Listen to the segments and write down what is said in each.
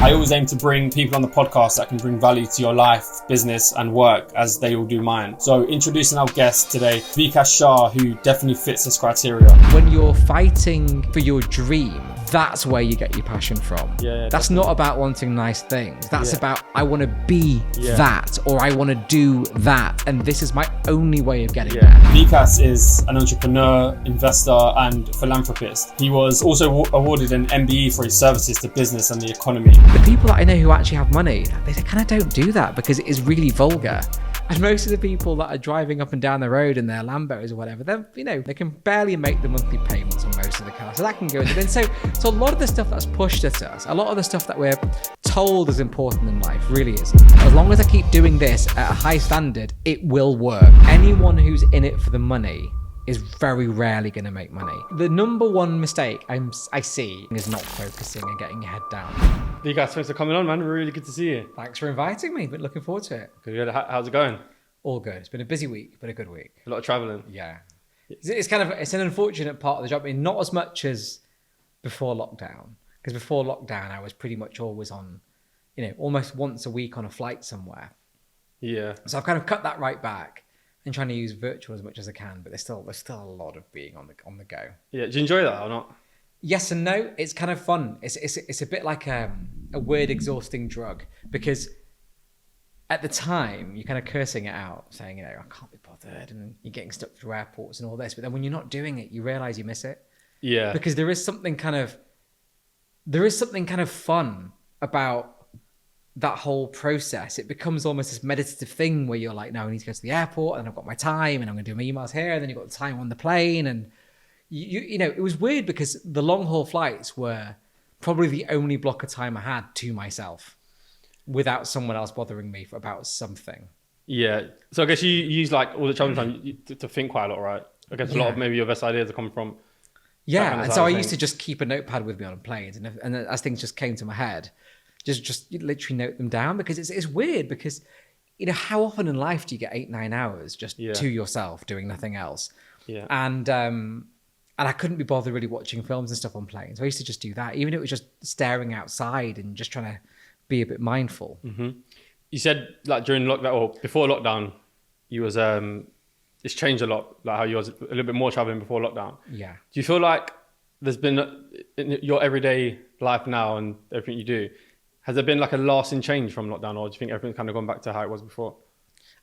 I always aim to bring people on the podcast that can bring value to your life, business and work, as they all do mine. So introducing our guest today, Vikas Shah, who definitely fits this criteria. When you're fighting for your dream, that's where you get your passion from. That's definitely not about wanting nice things. That's about, I want to be that, or I want to do that. And this is my only way of getting there. Vikas is an entrepreneur, investor and philanthropist. He was also awarded an MBE for his services to business and the economy. The people that I know who actually have money, they kind of don't do that because it is really vulgar. And most of the people that are driving up and down the road in their Lambos or whatever, they can barely make the monthly payments on most of the cars. So that can go in the bin. So a lot of the stuff that's pushed at us, a lot of the stuff that we're told is important in life really isn't. As long as I keep doing this at a high standard, it will work. Anyone who's in it for the money is very rarely going to make money. The number one mistake I see is not focusing and getting your head down. Vikas, thanks for coming on, man. Really good to see you. Thanks for inviting me. Been looking forward to it. Good. How's it going? All good. It's been a busy week, but a good week. A lot of traveling. Yeah. It's an unfortunate part of the job. I mean, not as much as before lockdown, because before lockdown, I was pretty much always on, almost once a week on a flight somewhere. Yeah. So I've kind of cut that right back and trying to use virtual as much as I can, but there's still a lot of being on the go. Yeah. Do you enjoy that or not? Yes and no. It's kind of fun. It's a bit like a weird, exhausting drug, because at the time you're kind of cursing it out, saying, I can't be bothered, and you're getting stuck through airports and all this. But then when you're not doing it, you realize you miss it. Yeah. Because there is something kind of fun about that whole process. It becomes almost this meditative thing where you're like, no, I need to go to the airport and I've got my time and I'm going to do my emails here. And then you've got the time on the plane. And it was weird because the long haul flights were probably the only block of time I had to myself without someone else bothering me about something. Yeah. So I guess you use like all the travel time to think quite a lot, right? I guess a lot of maybe your best ideas are coming from. Yeah. And so I used to just keep a notepad with me on planes. And as things just came to my head, just literally note them down, because it's weird because, how often in life do you get 8-9 hours just to yourself doing nothing else? Yeah. And I couldn't be bothered really watching films and stuff on planes. So I used to just do that, even if it was just staring outside and just trying to be a bit mindful. Mm-hmm. You said like during lockdown or before lockdown, you was it's changed a lot, like how you was a little bit more traveling before lockdown. Yeah. Do you feel like there's been in your everyday life now and everything you do, has there been like a lasting change from lockdown, or do you think everything's kind of gone back to how it was before?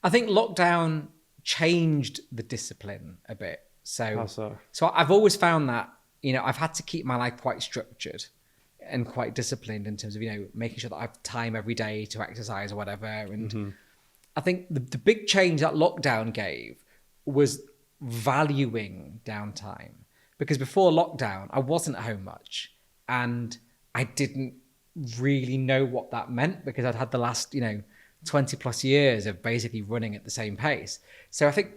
I think lockdown changed the discipline a bit. How so? So I've always found that, I've had to keep my life quite structured and quite disciplined in terms of, making sure that I have time every day to exercise or whatever. And I think the big change that lockdown gave was valuing downtime, because before lockdown, I wasn't home much and I didn't really know what that meant, because I'd had the last 20 plus years of basically running at the same pace. So I think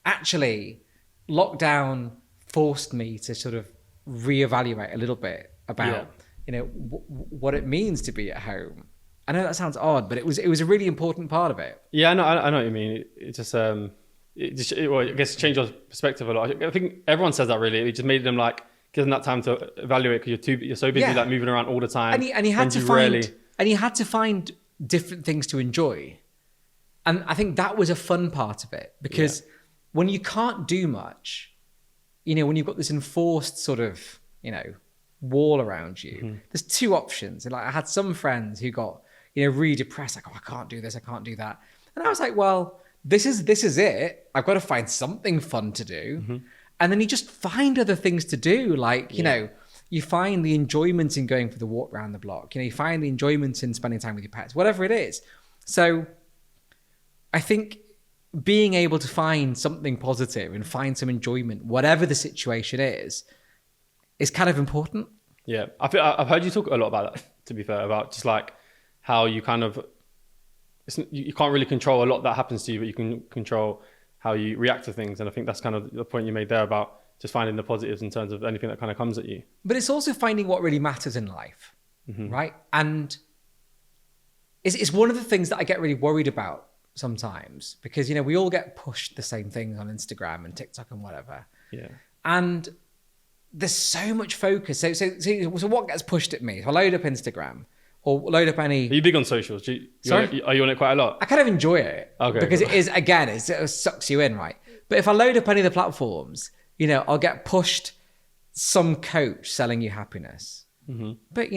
actually lockdown forced me to sort of reevaluate a little bit about what it means to be at home. I know that sounds odd, but it was a really important part of it. Yeah, I know what you mean. It just I guess changed your perspective a lot. I think everyone says that really. It just made them like, give them that time to evaluate, because you're so busy like moving around all the time. And you had to find different things to enjoy. And I think that was a fun part of it, because when you can't do much, when you've got this enforced sort of, wall around you, there's two options. And like I had some friends who got, really depressed, like, oh, I can't do this, I can't do that. And I was like, well, this is it. I've got to find something fun to do. And then you just find other things to do. Like, you find the enjoyment in going for the walk around the block. You find the enjoyment in spending time with your pets, whatever it is. So I think being able to find something positive and find some enjoyment, whatever the situation is kind of important. Yeah. I've heard you talk a lot about that, to be fair, about just like how you kind of, you can't really control a lot that happens to you, but you can control how you react to things. And I think that's kind of the point you made there about just finding the positives in terms of anything that kind of comes at you. But it's also finding what really matters in life, right? And it's one of the things that I get really worried about sometimes, because, we all get pushed the same things on Instagram and TikTok and whatever. Yeah. And there's so much focus. So what gets pushed at me? So I load up Instagram. or load up any. Are you big on socials? Sorry? Are you on it quite a lot? I kind of enjoy it. Okay. Because it is, again, it sucks you in, right? But if I load up any of the platforms, I'll get pushed some coach selling you happiness. Mm-hmm. But,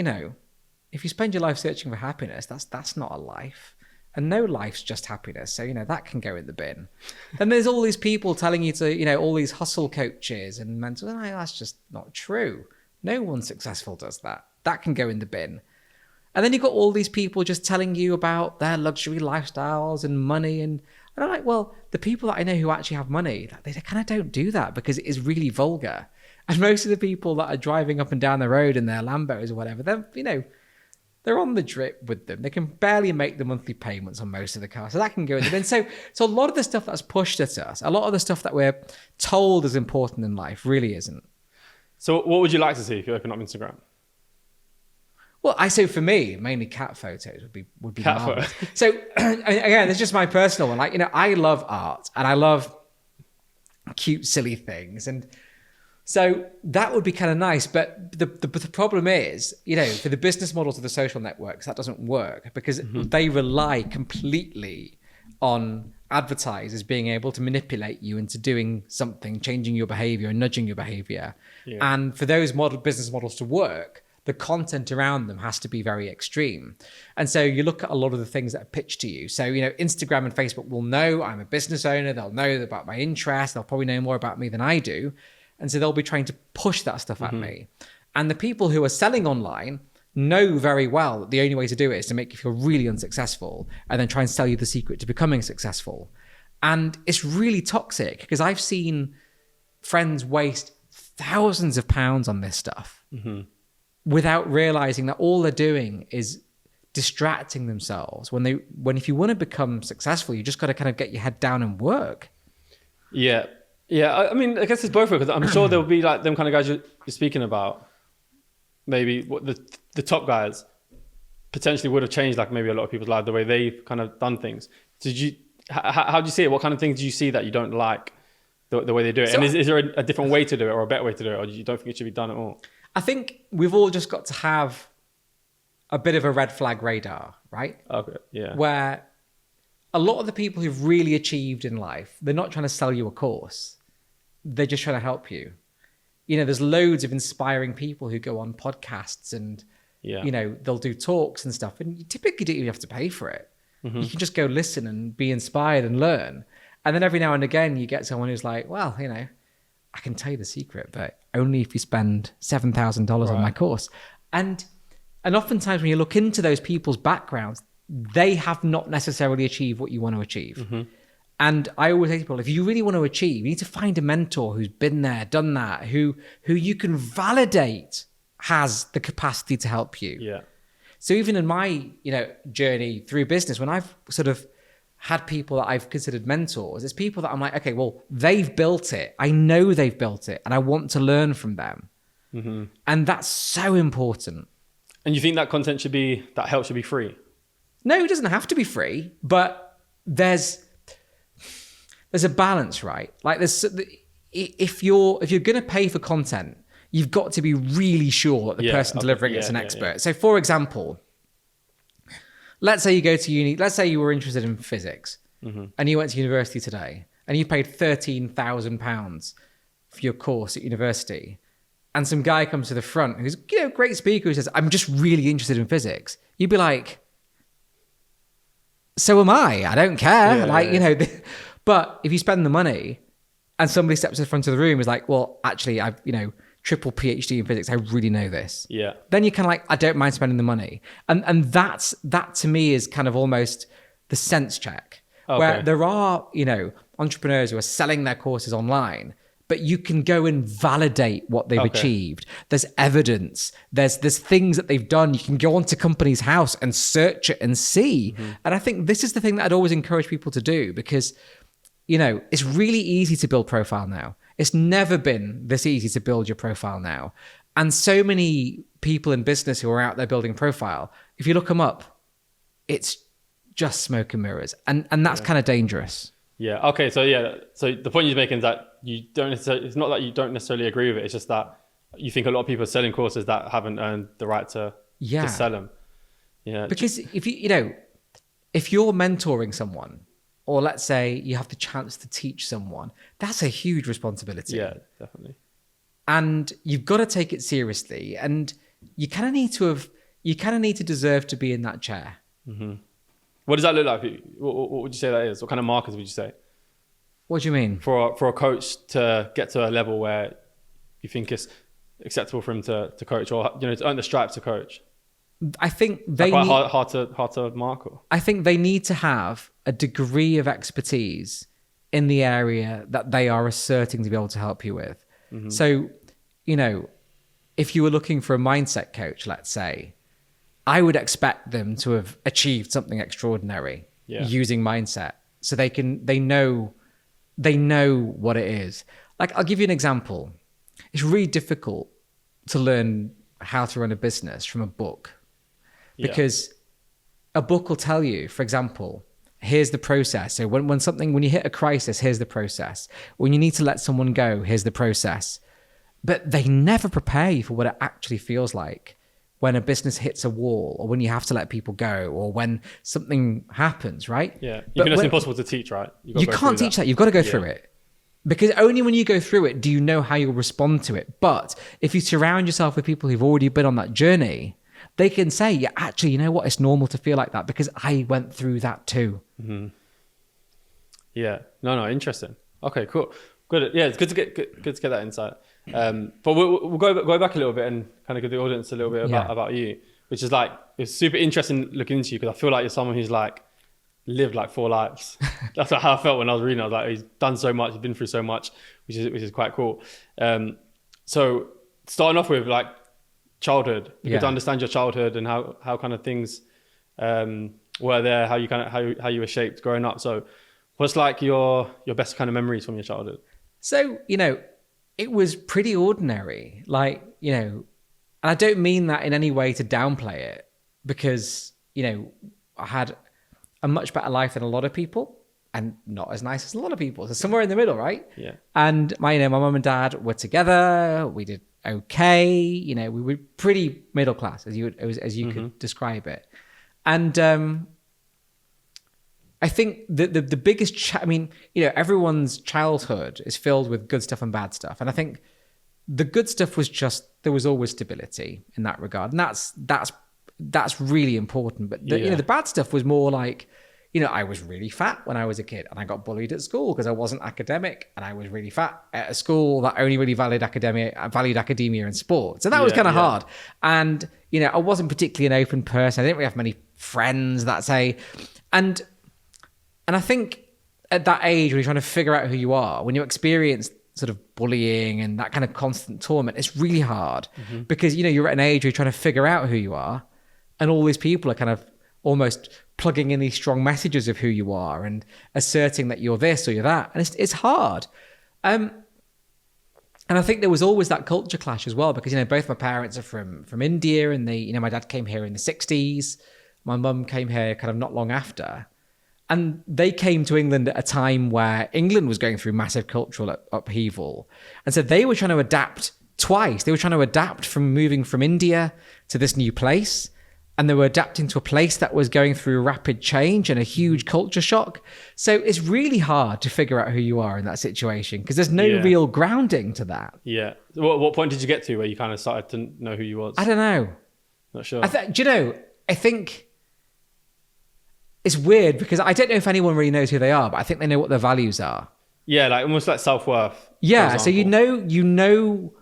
if you spend your life searching for happiness, that's not a life. And no life's just happiness. So, that can go in the bin. Then there's all these people telling you to, all these hustle coaches and mental. No, that's just not true. No one successful does that. That can go in the bin. And then you've got all these people just telling you about their luxury lifestyles and money. And I'm like, well, the people that I know who actually have money, they kind of don't do that because it is really vulgar. And most of the people that are driving up and down the road in their Lambos or whatever, they're on the drip with them. They can barely make the monthly payments on most of the cars. So that can go in the bin. So a lot of the stuff that's pushed at us, a lot of the stuff that we're told is important in life really isn't. So what would you like to see if you open up Instagram? Well, for me, mainly cat photos would be Cat marvelous. photos. So again, it's just my personal one. Like, I love art and I love cute, silly things. And so that would be kind of nice. But the problem is, for the business models of the social networks, that doesn't work because they rely completely on advertisers being able to manipulate you into doing something, changing your behavior and nudging your behavior. Yeah. And for those business models to work, the content around them has to be very extreme. And so you look at a lot of the things that are pitched to you. So, Instagram and Facebook will know I'm a business owner. They'll know about my interests. They'll probably know more about me than I do. And so they'll be trying to push that stuff at me. And the people who are selling online know very well that the only way to do it is to make you feel really unsuccessful and then try and sell you the secret to becoming successful. And it's really toxic because I've seen friends waste thousands of pounds on this stuff. Without realizing that all they're doing is distracting themselves. When if you want to become successful, you just got to kind of get your head down and work. Yeah. I mean, I guess it's both because I'm sure there'll be like them kind of guys you're speaking about. Maybe what the top guys potentially would have changed, like maybe a lot of people's lives, the way they've kind of done things. How do you see it? What kind of things do you see that you don't like the way they do it? So, and is there a different way to do it or a better way to do it, or you don't think it should be done at all? I think we've all just got to have a bit of a red flag radar, right? Okay, yeah. Where a lot of the people who've really achieved in life, they're not trying to sell you a course. They're just trying to help you. There's loads of inspiring people who go on podcasts and, they'll do talks and stuff. And you typically don't even have to pay for it. You can just go listen and be inspired and learn. And then every now and again, you get someone who's like, well, I can tell you the secret, but only if you spend $7,000 on my course. And oftentimes when you look into those people's backgrounds, they have not necessarily achieved what you want to achieve. And I always say to people, if you really want to achieve, you need to find a mentor who's been there, done that, who you can validate has the capacity to help you. Yeah. So even in my, journey through business, when I've sort of had people that I've considered mentors, it's people that I'm like, okay, well, they've built it. I know they've built it and I want to learn from them. And that's so important. And you think that content that help should be free? No, it doesn't have to be free, but there's a balance, right? Like if you're going to pay for content, you've got to be really sure that the person delivering it is an expert. Yeah. So for example, let's say you go to uni, let's say you were interested in physics and you went to university today and you paid £13,000 for your course at university. And some guy comes to the front who's a great speaker who says, I'm just really interested in physics. You'd be like, so am I. I don't care. But if you spend the money and somebody steps in front of the room is like, well, actually, I've, triple PhD in physics. I really know this. Yeah. Then you're kind of like, I don't mind spending the money. And that to me is kind of almost the sense check. Okay. Where there are, entrepreneurs who are selling their courses online, but you can go and validate what they've achieved. There's evidence. There's things that they've done. You can go onto company's house and search it and see. And I think this is the thing that I'd always encourage people to do because, it's really easy to build profile now. It's never been this easy to build your profile now. And so many people in business who are out there building profile, if you look them up, it's just smoke and mirrors. And that's kind of dangerous. Yeah. Okay. So the point you're making is that it's not that you don't necessarily agree with it. It's just that you think a lot of people are selling courses that haven't earned the right to sell them. Yeah. Because if you're mentoring someone, or let's say you have the chance to teach someone, that's a huge responsibility. Yeah, definitely. And you've got to take it seriously. And you kind of need to deserve to be in that chair. Mm-hmm. What does that look like? What would you say that is? What kind of markers would you say? What do you mean? For a coach to get to a level where you think it's acceptable for him to coach, or to earn the stripes to coach. I think hard to mark. Or? I think they need to have a degree of expertise in the area that they are asserting to be able to help you with. Mm-hmm. So, if you were looking for a mindset coach, let's say, I would expect them to have achieved something extraordinary using mindset, so they know what it is. Like, I'll give you an example. It's really difficult to learn how to run a business from a book, because a book will tell you, for example, here's the process. So when you hit a crisis, here's the process. When you need to let someone go, here's the process. But they never prepare you for what it actually feels like when a business hits a wall, or when you have to let people go, or when something happens, right? Yeah, it's impossible to teach, right? You can't teach that. You've got to go through it. Because only when you go through it do you know how you'll respond to it. But if you surround yourself with people who've already been on that journey, they can say, yeah, actually, you know what? It's normal to feel like that because I went through that too. Mm-hmm. Yeah. No, interesting. Okay, cool. Good. Yeah, it's good to get that insight. But we'll go back a little bit and kind of give the audience a little bit about you, which is like, it's super interesting looking into you, because I feel like you're someone who's like lived like 4 lives. That's how I felt when I was reading. I was like, he's done so much, he's been through so much, which is quite cool. So starting off with like childhood, to understand your childhood and how kind of things were there, how you were shaped growing up. So what's like your best kind of memories from your childhood? So, it was pretty ordinary. Like, and I don't mean that in any way to downplay it, because, I had a much better life than a lot of people, and not as nice as a lot of people. So somewhere in the middle, right? Yeah. And my mum and dad were together. We did okay. We were pretty middle class, as you could describe it. And I think the biggest, everyone's childhood is filled with good stuff and bad stuff. And I think the good stuff was just, there was always stability in that regard. And that's really important. But the bad stuff was more like, I was really fat when I was a kid, and I got bullied at school because I wasn't academic, and I was really fat at a school that only really valued academia and sports. So that was kind of hard. And, I wasn't particularly an open person. I didn't really have many friends that say, and I think at that age, when you're trying to figure out who you are, when you experience sort of bullying and that kind of constant torment, it's really hard because, you're at an age where you're trying to figure out who you are, and all these people are kind of almost plugging in these strong messages of who you are and asserting that you're this or you're that. And it's hard. And I think there was always that culture clash as well, because, both my parents are from India, and they, my dad came here in the 60s. My mum came here kind of not long after. And they came to England at a time where England was going through massive cultural upheaval. And so they were trying to adapt twice. They were trying to adapt from moving from India to this new place. And they were adapting to a place that was going through rapid change and a huge culture shock. So it's really hard to figure out who you are in that situation, because there's no real grounding to that. Yeah. What point did you get to where you kind of started to know who you was? I don't know. Not sure. I think it's weird, because I don't know if anyone really knows who they are, but I think they know what their values are. Yeah, like almost like self-worth. Yeah, so you know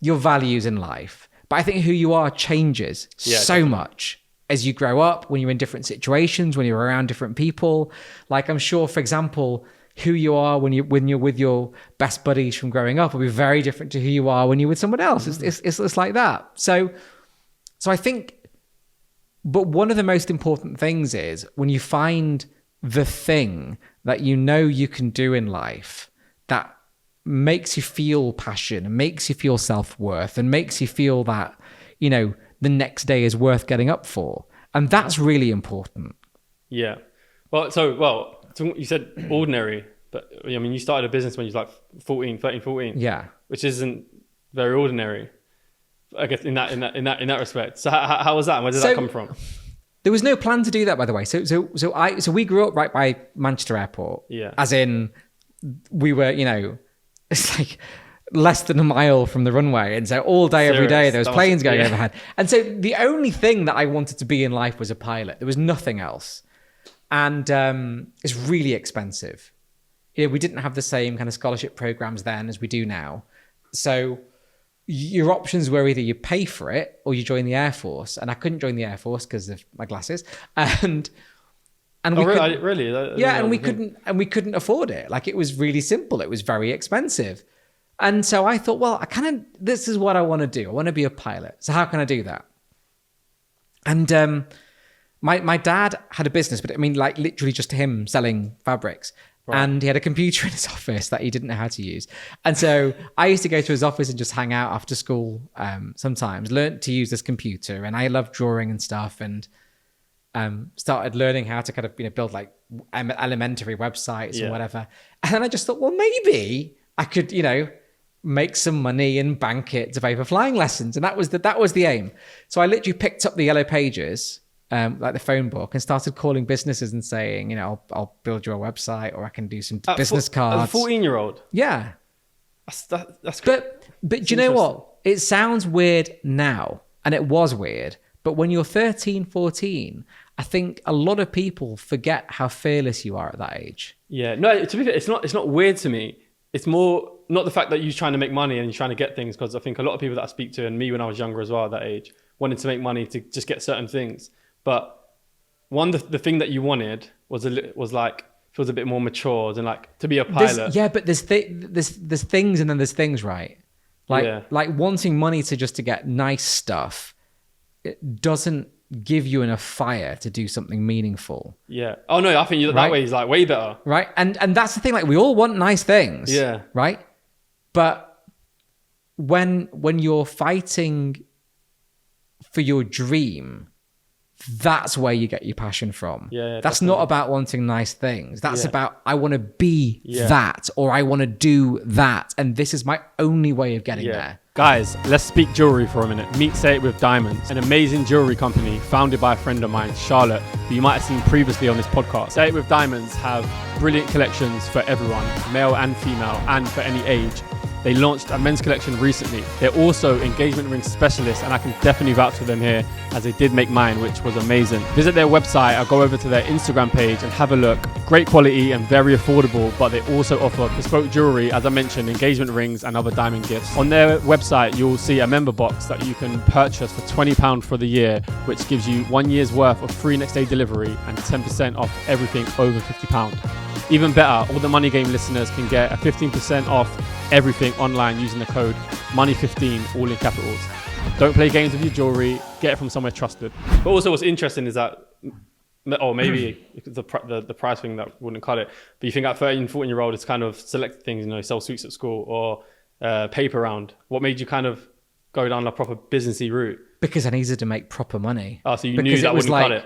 your values in life, but I think who you are changes so much as you grow up, when you're in different situations, when you're around different people. Like, I'm sure, for example, who you are when you're with your best buddies from growing up will be very different to who you are when you're with someone else. It's like that. So I think, but one of the most important things is when you find the thing that you can do in life that makes you feel passion and makes you feel self-worth and makes you feel that, the next day is worth getting up for. And that's really important. Yeah. Well, you said ordinary, but you started a business when you was like 14. Yeah. Which isn't very ordinary, I guess, in that respect. So how was that? Where did that come from? There was no plan to do that, by the way. So we grew up right by Manchester Airport. Yeah. As in, we were, it's like less than a mile from the runway, and so all day, every day, there was planes going overhead. And so the only thing that I wanted to be in life was a pilot. There was nothing else, and it's really expensive. We didn't have the same kind of scholarship programs then as we do now, so your options were either you pay for it or you join the Air Force, and I couldn't join the Air Force because of my glasses, and we really we couldn't afford it. Like, it was really simple. It was very expensive. And so I thought, well, this is what I want to do. I want to be a pilot. So how can I do that? And my dad had a business, but I mean, like, literally just him selling fabrics. Right. And he had a computer in his office that he didn't know how to use. And so I used to go to his office and just hang out after school sometimes, learned to use this computer. And I loved drawing and stuff, and started learning how to kind of, build like elementary websites and whatever. And then I just thought, well, maybe I could, make some money and bank it to pay for flying lessons. And that was the aim. So I literally picked up the Yellow Pages, like the phone book, and started calling businesses and saying, I'll build you a website, or I can do some business cards. As a 14-year-old? Yeah. That's great. But do you know what? It sounds weird now, and it was weird. But when you're 13, 14, I think a lot of people forget how fearless you are at that age. Yeah. No, to be fair, it's not weird to me. It's more not the fact that you're trying to make money and you're trying to get things, because I think a lot of people that I speak to, and me when I was younger as well at that age, wanted to make money to just get certain things. But the thing that you wanted was like, feels a bit more mature than like to be a pilot. But there's things and then there's things, right? Like wanting money to get nice stuff, it doesn't give you enough fire to do something meaningful. Yeah. Oh no, I think that way is like way better. Right. And that's the thing, like, we all want nice things. Yeah. Right. But when you're fighting for your dream, that's where you get your passion from. Yeah. That's not about wanting nice things. That's about, I want to be that, or I want to do that. And this is my only way of getting there. Guys, let's speak jewelry for a minute. Meet Say It With Diamonds, an amazing jewelry company founded by a friend of mine, Charlotte, who you might have seen previously on this podcast. Say It With Diamonds have brilliant collections for everyone, male and female, and for any age. They launched a men's collection recently. They're also engagement ring specialists, and I can definitely vouch for them here, as they did make mine, which was amazing. Visit their website or go over to their Instagram page and have a look. Great quality and very affordable, but they also offer bespoke jewelry, as I mentioned, engagement rings and other diamond gifts. On their website, you'll see a member box that you can purchase for £20 for the year, which gives you 1 year's worth of free next day delivery and 10% off everything over £50. Even better, all the Money Game listeners can get a 15% off everything online using the code MONEY15, all in capitals. Don't play games with your jewelry, get it from somewhere trusted. But also what's interesting is that, or maybe the price thing that wouldn't cut it, but you think at 13, 14-year-old, it's kind of selected things, sell sweets at school or paper round. What made you kind of go down a proper businessy route? Because I needed to make proper money. Oh, so you knew that wouldn't cut it?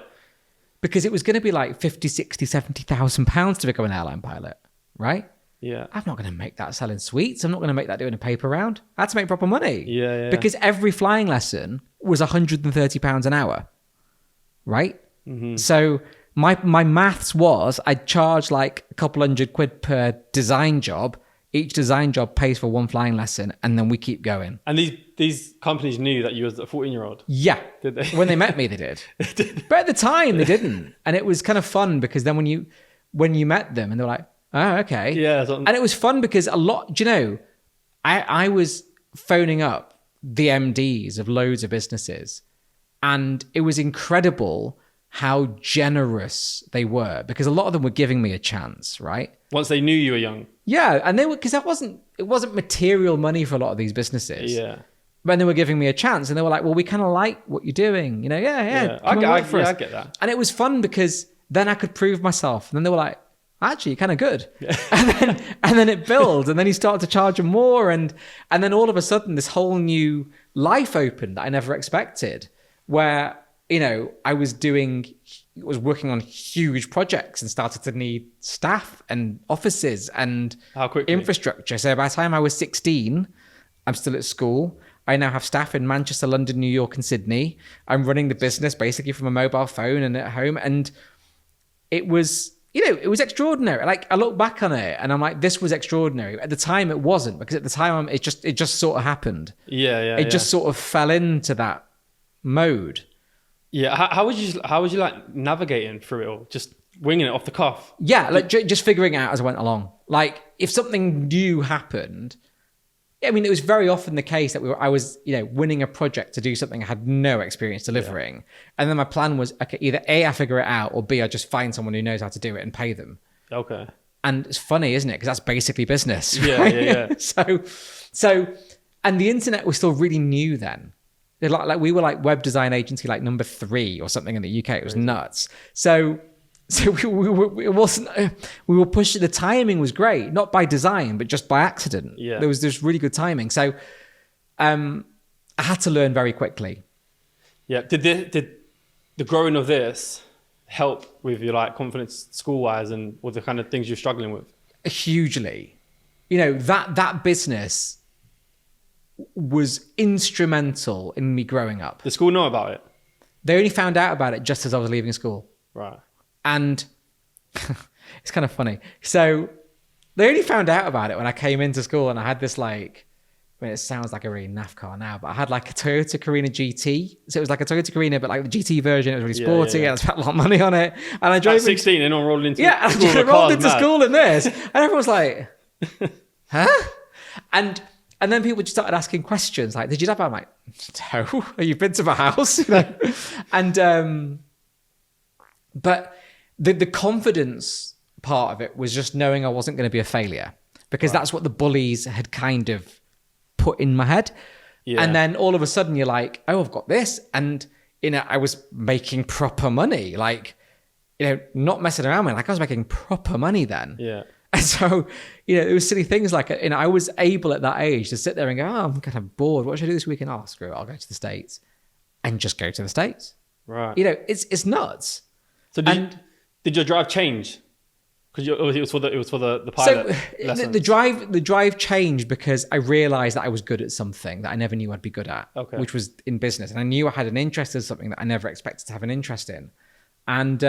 Because it was going to be like 50, 60, 70,000 pounds to become an airline pilot, right? Yeah. I'm not going to make that selling sweets. I'm not going to make that doing a paper round. I had to make proper money. Yeah. Because every flying lesson was £130 an hour, right? Mm-hmm. So my maths was I'd charge like a couple £100 per design job. Each design job pays for one flying lesson, and then we keep going. And these companies knew that you was a 14-year-old? Yeah. Did they? When they met me, they did. But at the time, they didn't. And it was kind of fun because then when you met them and they were like, oh, okay. Yeah. And it was fun because I was phoning up the MDs of loads of businesses, and it was incredible how generous they were, because a lot of them were giving me a chance, right? Once they knew you were young. Yeah, and they were, because it wasn't material money for a lot of these businesses. Yeah. But they were giving me a chance, and they were like, well, we kind of like what you're doing. I get that. And it was fun because then I could prove myself. And then they were like, actually, you're kind of good. Yeah. and then it builds, and then you start to charge them more. And then all of a sudden, this whole new life opened that I never expected, where, I was working on huge projects and started to need staff and offices and infrastructure. So by the time I was 16, I'm still at school. I now have staff in Manchester, London, New York, and Sydney. I'm running the business basically from a mobile phone and at home. And it was, it was extraordinary. Like, I look back on it and I'm like, this was extraordinary. At the time, it wasn't, because at the time it just sort of happened. It just sort of fell into that mode. Yeah. How would you like navigating through it all? Just winging it off the cuff? Yeah, like just figuring it out as I went along. Like, if something new happened, I mean, it was very often the case that I was winning a project to do something I had no experience delivering. And then my plan was, okay, either A, I figure it out, or B, I just find someone who knows how to do it and pay them. Okay. And it's funny, isn't it? Because that's basically business. Right? Yeah. So, and the internet was still really new then. Like we were like web design agency, like number 3 or something in the UK. It was nuts. So we were pushing. The timing was great, not by design, but just by accident. Yeah. There was this really good timing. So, I had to learn very quickly. Yeah. Did the growing of this help with your like confidence school wise and with the kind of things you're struggling with? Hugely. That business was instrumental in me growing up. Did school know about it? They only found out about it just as I was leaving school. Right. And it's kind of funny. So they only found out about it when I came into school, and I had this like, I mean, it sounds like a really naff car now, but I had like a Toyota Carina GT. So it was like a Toyota Carina, but like the GT version. It was really sporty. And I spent a lot of money on it. And I drove at 16 and I rolled into I rolled into school in this. And everyone was like, huh? And then people just started asking questions like, did you have that? I'm like, no. Have you been to my house? And, but the confidence part of it was just knowing I wasn't going to be a failure, because that's what the bullies had kind of put in my head. Yeah. And then all of a sudden you're like, oh, I've got this. And, I was making proper money, like, not messing around with it. Like, I was making proper money then. Yeah. And so, it was silly things like, I was able at that age to sit there and go, oh, I'm kind of bored. What should I do this weekend? Oh, screw it. I'll go to the States, and just go to the States. Right. It's nuts. So did your drive change? Because it was for the pilot. So the drive changed because I realized that I was good at something that I never knew I'd be good at, which was in business, and I knew I had an interest in something that I never expected to have an interest in, and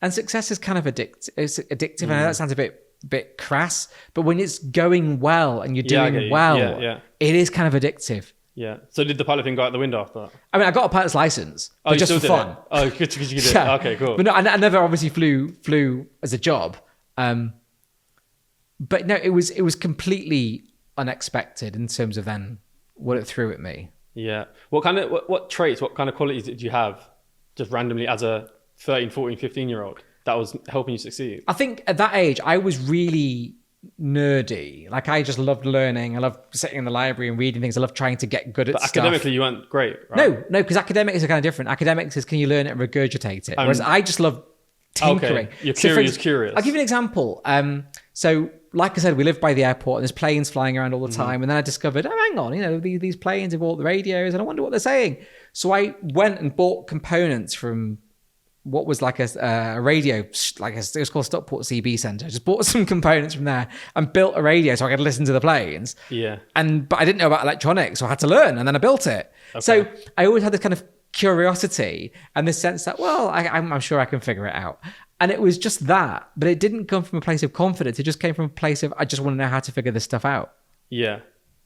success is kind of addictive. It's addictive, and I know that sounds a bit crass, but when it's going well and you're doing well, it is kind of addictive. Yeah. So did the pilot thing go out the window after that? I mean, I got a pilot's license, but just for fun. It? Oh, because you did it. Yeah. Okay, cool. But no, I never obviously flew as a job. But no, it was completely unexpected in terms of then what it threw at me. Yeah. What traits, what kind of qualities did you have just randomly as a 13, 14, 15-year-old that was helping you succeed? I think at that age, I was really nerdy. Like, I just loved learning. I loved sitting in the library and reading things. I loved trying to get good at stuff. Academically, you weren't great, right? No, because academics are kind of different. Academics is, can you learn it and regurgitate it? Whereas I just love tinkering. Okay. You're curious. I'll give you an example. So, like I said, we live by the airport and there's planes flying around all the time. And then I discovered, hang on, these planes have all the radios and I wonder what they're saying. So I went and bought components from what was like a radio, it was called Stockport CB Centre. I just bought some components from there and built a radio so I could listen to the planes. Yeah. But I didn't know about electronics, so I had to learn, and then I built it. Okay. So I always had this kind of curiosity and this sense that, well, I'm sure I can figure it out. And it was just that, but it didn't come from a place of confidence. It just came from a place of, I just want to know how to figure this stuff out. Yeah.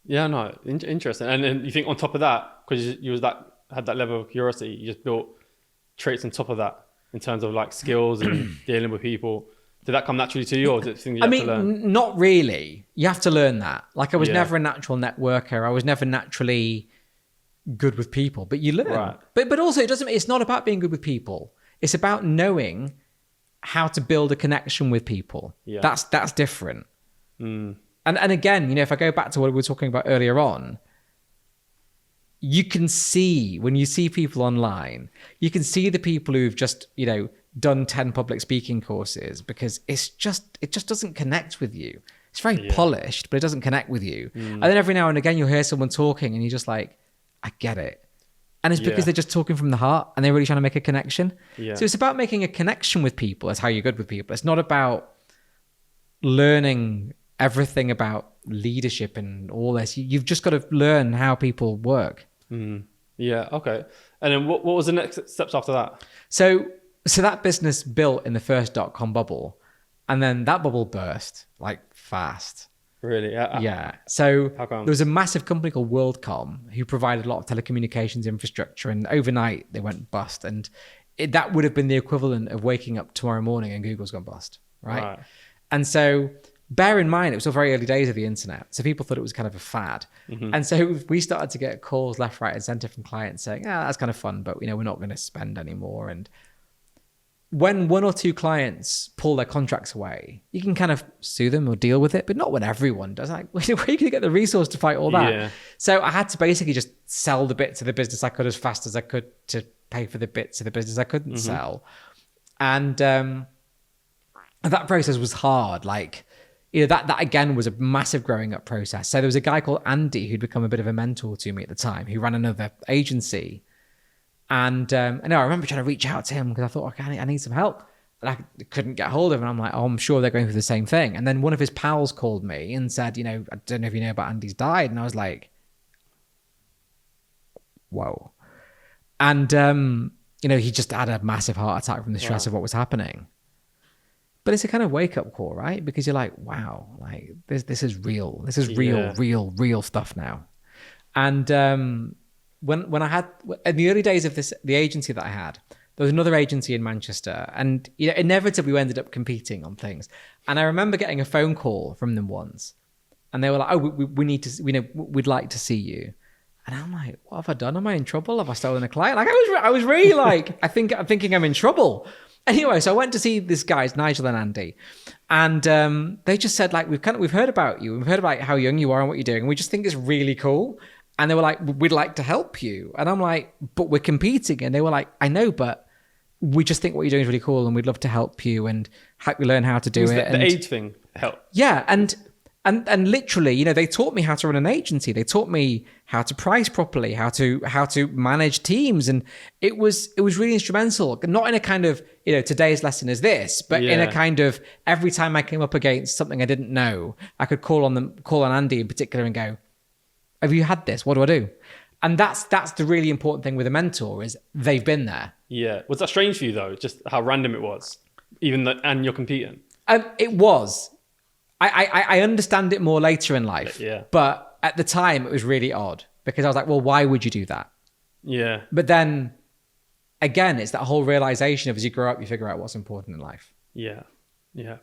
Yeah, no, interesting. And then you think on top of that, because you had that level of curiosity, you just built traits on top of that in terms of like skills and dealing with people. Did that come naturally to you, or was it things you had to learn? Not really. You have to learn that. Like, I was never a natural networker. I was never naturally good with people, but you learn. Right. But also it's not about being good with people. It's about knowing how to build a connection with people. Yeah. That's different. Mm. And again, if I go back to what we were talking about earlier on, you can see, when you see people online, you can see the people who've just, done 10 public speaking courses, because it just doesn't connect with you. It's very polished, but it doesn't connect with you. Mm. And then every now and again, you'll hear someone talking and you're just like, I get it. And it's because they're just talking from the heart and they're really trying to make a connection. Yeah. So it's about making a connection with people. That's how you're good with people. It's not about learning everything about leadership and all this. You've just got to learn how people work. Yeah. Okay. And then what was the next steps after that? So that business built in the first .com bubble, and then that bubble burst like fast. Really? Yeah. So how come? there was a massive company called WorldCom who provided a lot of telecommunications infrastructure, and overnight they went bust. And that would have been the equivalent of waking up tomorrow morning and Google's gone bust, right? And so bear in mind, it was still very early days of the internet. So people thought it was kind of a fad. And so we started to get calls left, right, and center from clients saying, that's kind of fun, but we're not going to spend anymore. And when one or two clients pull their contracts away, you can kind of sue them or deal with it, but not when everyone does. Like, where are you going to get the resource to fight all that? Yeah. So I had to basically just sell the bits of the business I could as fast as I could to pay for the bits of the business I couldn't sell. And that process was hard. Like, that again was a massive growing up process. So there was a guy called Andy who'd become a bit of a mentor to me at the time, who ran another agency. And I remember trying to reach out to him because I thought, okay, I need some help. And I couldn't get hold of him. And I'm like, I'm sure they're going through the same thing. And then one of his pals called me and said, I don't know if you know, but Andy's died. And I was like, whoa. And, he just had a massive heart attack from the stress of what was happening. But it's a kind of wake up call, right? Because you're like, wow, like this is real. This is real stuff now. And, when I had, in the early days of the agency that I had, there was another agency in Manchester, and inevitably we ended up competing on things. And I remember getting a phone call from them once, and they were like, we'd like to see you. And I'm like, what have I done? Am I in trouble? Have I stolen a client? Like I was really like, I'm thinking I'm in trouble. Anyway, so I went to see these guys, Nigel and Andy, and they just said, like, we've heard about you, we've heard about how young you are and what you're doing, and we just think it's really cool. And they were like, we'd like to help you. And I'm like, but we're competing. And they were like, I know, but we just think what you're doing is really cool and we'd love to help you and help you learn how to do it. The age thing helped. Yeah. And literally, they taught me how to run an agency. They taught me how to price properly, how to manage teams. And it was really instrumental, not in a kind of, today's lesson is this, but in a kind of, every time I came up against something I didn't know, I could call on Andy in particular and go, have you had this? What do I do? And that's the really important thing with a mentor is they've been there. Yeah. Was that strange for you though? Just how random it was, and you're competing? It was. I understand it more later in life. Yeah. But at the time it was really odd because I was like, well, why would you do that? Yeah. But then again, it's that whole realization of as you grow up, you figure out what's important in life. Yeah. Yeah.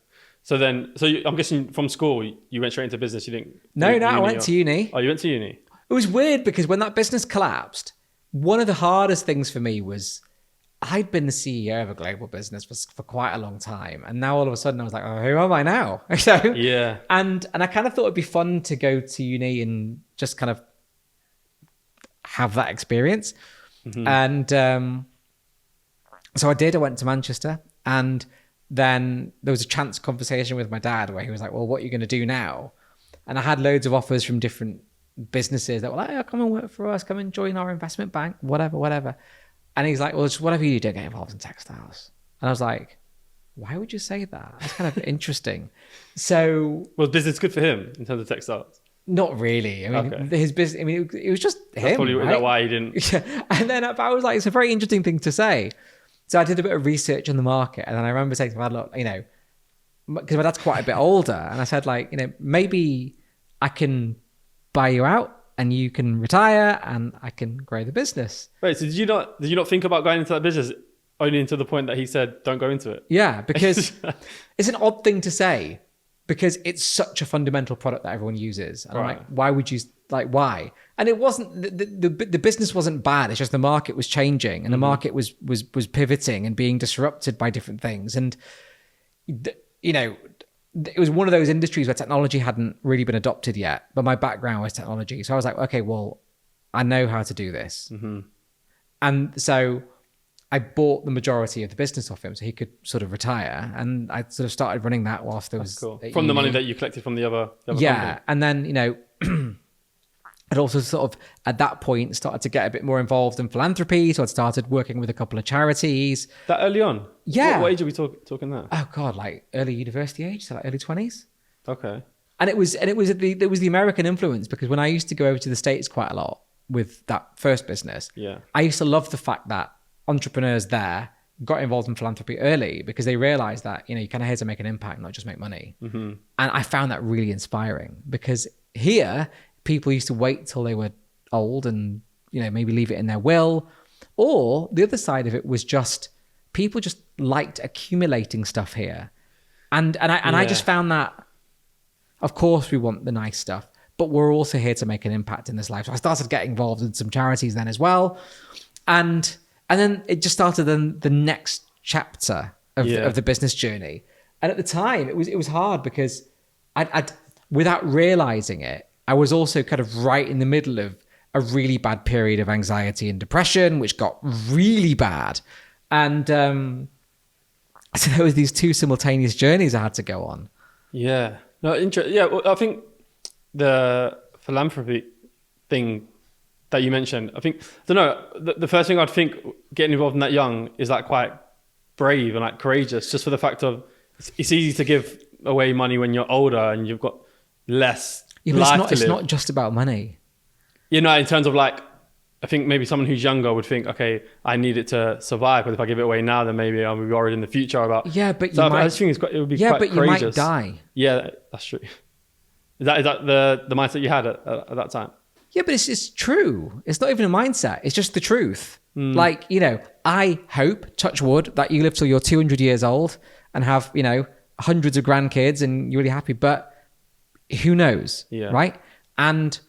So I'm guessing from school, you went straight into business. You didn't? No, I went to uni. Oh, you went to uni? It was weird because when that business collapsed, one of the hardest things for me was I'd been the CEO of a global business for quite a long time. And now all of a sudden I was like, oh, who am I now? Yeah. And I kind of thought it'd be fun to go to uni and just kind of have that experience. And so I did. I went to Manchester, and then there was a chance conversation with my dad where he was like, well, what are you going to do now? And I had loads of offers from different businesses that were like, oh, come and work for us, come and join our investment bank, whatever. And he's like, well, just whatever you do, don't get involved in textiles. And I was like, why would you say that? That's kind of interesting. So... Was business good for him in terms of textiles? Not really. I mean, his business, it was just him. That's probably right? why he didn't... Yeah. And then I was like, it's a very interesting thing to say. So I did a bit of research on the market, and then I remember saying to my dad, look, because my dad's quite a bit older, and I said, like, maybe I can buy you out and you can retire and I can grow the business. Wait, so did you not think about going into that business only until the point that he said, don't go into it? Yeah, because it's an odd thing to say because it's such a fundamental product that everyone uses. And I'm like, why would you, like, why? And it wasn't, the business wasn't bad. It's just the market was changing and the market was pivoting and being disrupted by different things. And, it was one of those industries where technology hadn't really been adopted yet, but my background was technology. So I was like, okay, well, I know how to do this. And so I bought the majority of the business off him so he could sort of retire. And I sort of started running that whilst there was... Cool. From the money that you collected from the other company. And then, I'd also sort of, at that point, started to get a bit more involved in philanthropy. So I'd started working with a couple of charities. That early on? Yeah. What age are we talking there? Oh, God, like early university age, so like early 20s. Okay. And it was the American influence, because when I used to go over to the States quite a lot with that first business, I used to love the fact that entrepreneurs there got involved in philanthropy early, because they realized that, you know, you kind of here to make an impact, not just make money. And I found that really inspiring, because here people used to wait till they were old and, you know, maybe leave it in their will. Or the other side of it was just people just liked accumulating stuff here. And I just found that, of course, we want the nice stuff, but we're also here to make an impact in this life. So I started getting involved in some charities then as well. And then it just started then the next chapter of the business journey. And at the time, it was hard, because I'd without realizing it, I was also kind of right in the middle of a really bad period of anxiety and depression, which got really bad. And so there was these two simultaneous journeys I had to go on. Yeah. No, well, I think the philanthropy thing that you mentioned, I think, I don't know, the first thing I'd think getting involved in that young is like quite brave and like courageous, just for the fact of it's easy to give away money when you're older and you've got less life to live. It's not just about money. You know, in terms of like, I think maybe someone who's younger would think, okay, I need it to survive, but if I give it away now, then maybe I'll be worried in the future about. Yeah, but so I think it would be quite courageous. You might die. Yeah, that's true. Is that the mindset you had at that time? Yeah, but it's true. It's not even a mindset. It's just the truth. Like, you know, I hope, touch wood, that you live till you're 200 years old and have, you know, hundreds of grandkids and you're really happy. But who knows, right? And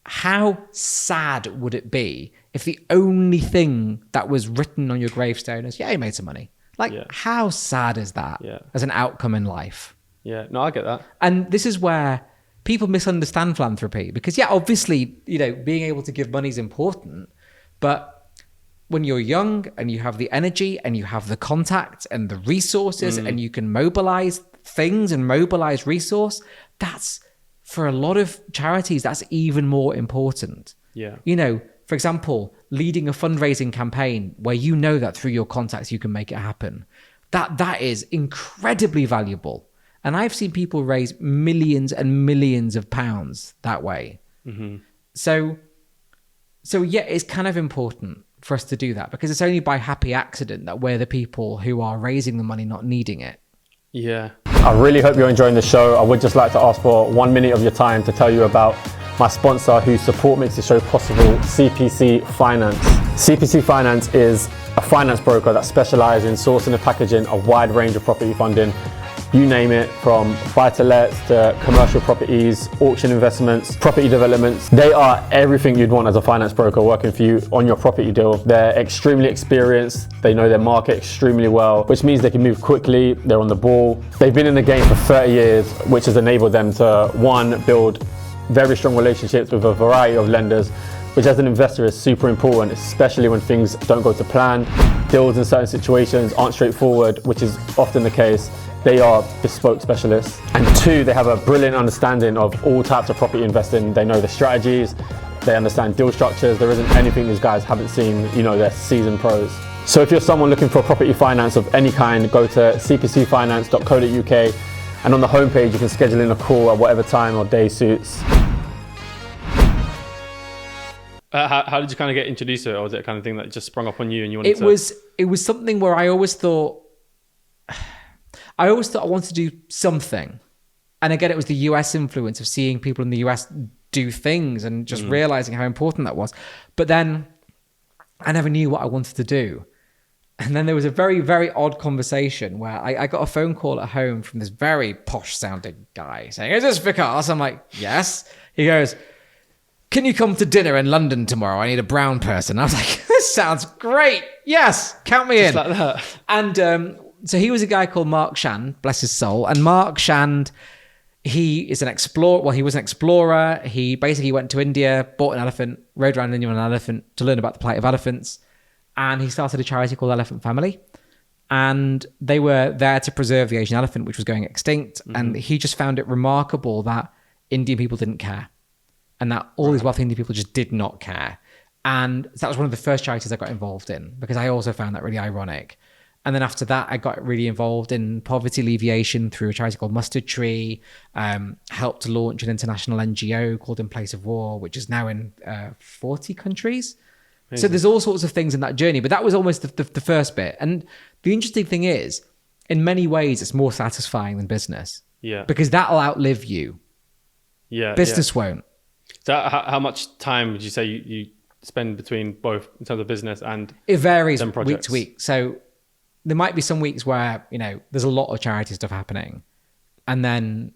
how sad would it be if the only thing that was written on your gravestone is, you made some money? Like, how sad is that as an outcome in life? Yeah, no, I get that. And this is where people misunderstand philanthropy, because obviously, you know, being able to give money is important, but when you're young and you have the energy and you have the contact and the resources and you can mobilize things and mobilize resource, that's, for a lot of charities, that's even more important. Yeah. You know, for example, leading a fundraising campaign where you know that through your contacts you can make it happen. That is incredibly valuable. And I've seen people raise millions and millions of pounds that way. So yeah, it's kind of important for us to do that, because it's only by happy accident that we're the people who are raising the money, not needing it. Yeah. I really hope you're enjoying the show. I would just like to ask for 1 minute of your time to tell you about my sponsor whose support makes the show possible, CPC Finance. CPC Finance is a finance broker that specializes in sourcing and packaging a wide range of property funding. You name it, from buy-to-lets to commercial properties, auction investments, property developments. They are everything you'd want as a finance broker working for you on your property deal. They're extremely experienced. They know their market extremely well, which means they can move quickly. They're on the ball. They've been in the game for 30 years, which has enabled them to, one, build very strong relationships with a variety of lenders, which as an investor is super important, especially when things don't go to plan. Deals in certain situations aren't straightforward, which is often the case. They are bespoke specialists. And two, they have a brilliant understanding of all types of property investing. They know the strategies, they understand deal structures. There isn't anything these guys haven't seen, you know, they're seasoned pros. So if you're someone looking for property finance of any kind, go to cpcfinance.co.uk, and on the homepage you can schedule in a call at whatever time or day suits. How did you kind of get introduced to it, or was it a kind of thing that just sprung up on you and you wanted to? It was something where I always thought I wanted to do something. And again, it was the US influence of seeing people in the US do things and just realizing how important that was. But then I never knew what I wanted to do. And then there was a very, very odd conversation where I got a phone call at home from this very posh sounding guy saying, "Is this Vikas?" I'm like, "Yes." He goes, "Can you come to dinner in London tomorrow? I need a brown person." I was like, "This sounds great. Yes, count me in." Like that. And so he was a guy called Mark Shand, bless his soul. And Mark Shand, he is an explorer. Well, he was an explorer. He basically went to India, bought an elephant, rode around India on an elephant to learn about the plight of elephants. And he started a charity called Elephant Family. And they were there to preserve the Asian elephant, which was going extinct. And he just found it remarkable that Indian people didn't care. And that all these wealthy Indian people just did not care. And that was one of the first charities I got involved in, because I also found that really ironic. And then after that, I got really involved in poverty alleviation through a charity called Mustard Tree, helped to launch an international NGO called In Place of War, which is now in 40 countries. Amazing. So there's all sorts of things in that journey, but that was almost the first bit. And the interesting thing is, in many ways, it's more satisfying than business. Yeah. Because that'll outlive you. Yeah. Business won't. So how much time would you say you spend between both in terms of business and it varies week to week. So there might be some weeks where, there's a lot of charity stuff happening. And then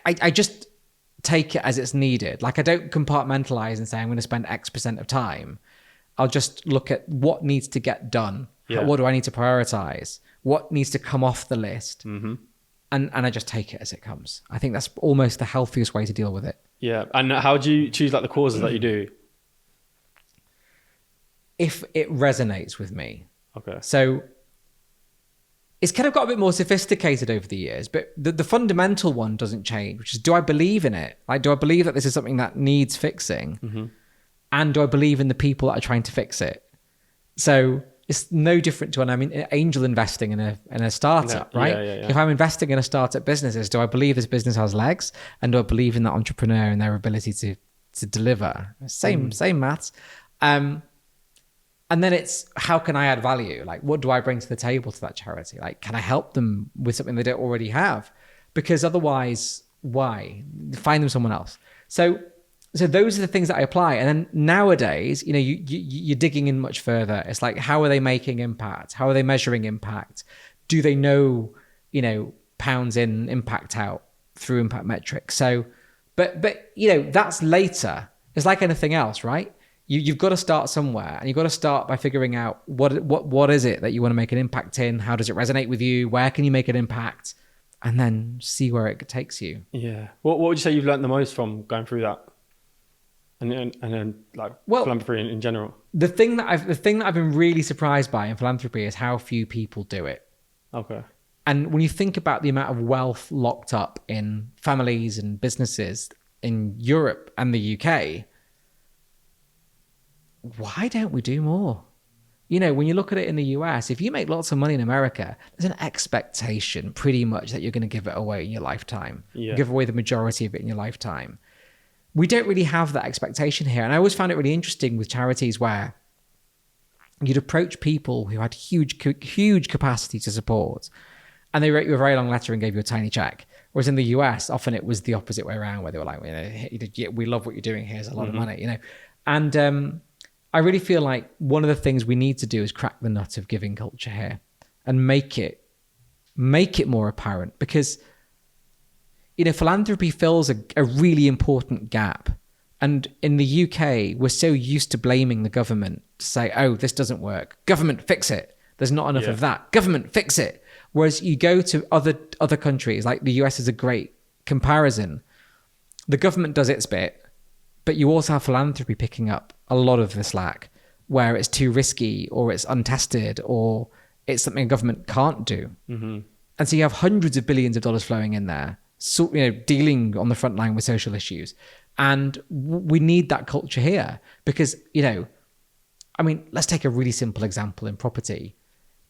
I just take it as it's needed. Like I don't compartmentalize and say I'm going to spend X% of time. I'll just look at what needs to get done. Yeah. What do I need to prioritize? What needs to come off the list? Mm-hmm. And I just take it as it comes. I think that's almost the healthiest way to deal with it. Yeah. And how do you choose like the causes that you do? If it resonates with me. Okay. So it's kind of got a bit more sophisticated over the years, but the fundamental one doesn't change, which is, do I believe in it? Like, do I believe that this is something that needs fixing? Mm-hmm. And do I believe in the people that are trying to fix it? So it's no different to when I'm angel investing in a startup, right? Yeah. If I'm investing in a startup businesses, do I believe this business has legs? And do I believe in that entrepreneur and their ability to deliver? Same maths. And then it's, how can I add value? Like, what do I bring to the table to that charity? Like, can I help them with something they don't already have? Because otherwise, why? Find them someone else. So those are the things that I apply. And then nowadays, you're digging in much further. It's like, how are they making impact? How are they measuring impact? Do they know, pounds in, impact out through impact metrics? So, but that's later. It's like anything else, right? You've got to start somewhere, and you've got to start by figuring out what is it that you want to make an impact in? How does it resonate with you? Where can you make an impact? And then see where it takes you. Yeah. What would you say you've learned the most from going through that? And then philanthropy in general. The thing that I've been really surprised by in philanthropy is how few people do it. Okay. And when you think about the amount of wealth locked up in families and businesses in Europe and the UK, why don't we do more? When you look at it in the US, if you make lots of money in America, there's an expectation pretty much that you're going to give it away in your lifetime. Yeah. Give away the majority of it in your lifetime. We don't really have that expectation here. And I always found it really interesting with charities where you'd approach people who had huge capacity to support, and they wrote you a very long letter and gave you a tiny check. Whereas in the US, often it was the opposite way around, where they were like, we love what you're doing. Here's a lot of money, And I really feel like one of the things we need to do is crack the nut of giving culture here and make it more apparent, because philanthropy fills a really important gap. And in the UK, we're so used to blaming the government to say, oh, this doesn't work. Government, fix it. There's not enough of that. Government, fix it. Whereas you go to other countries, like the US is a great comparison. The government does its bit, but you also have philanthropy picking up a lot of the slack, where it's too risky, or it's untested, or it's something a government can't do. Mm-hmm. And so you have hundreds of billions of dollars flowing in there, so, dealing on the front line with social issues. And we need that culture here because, let's take a really simple example in property.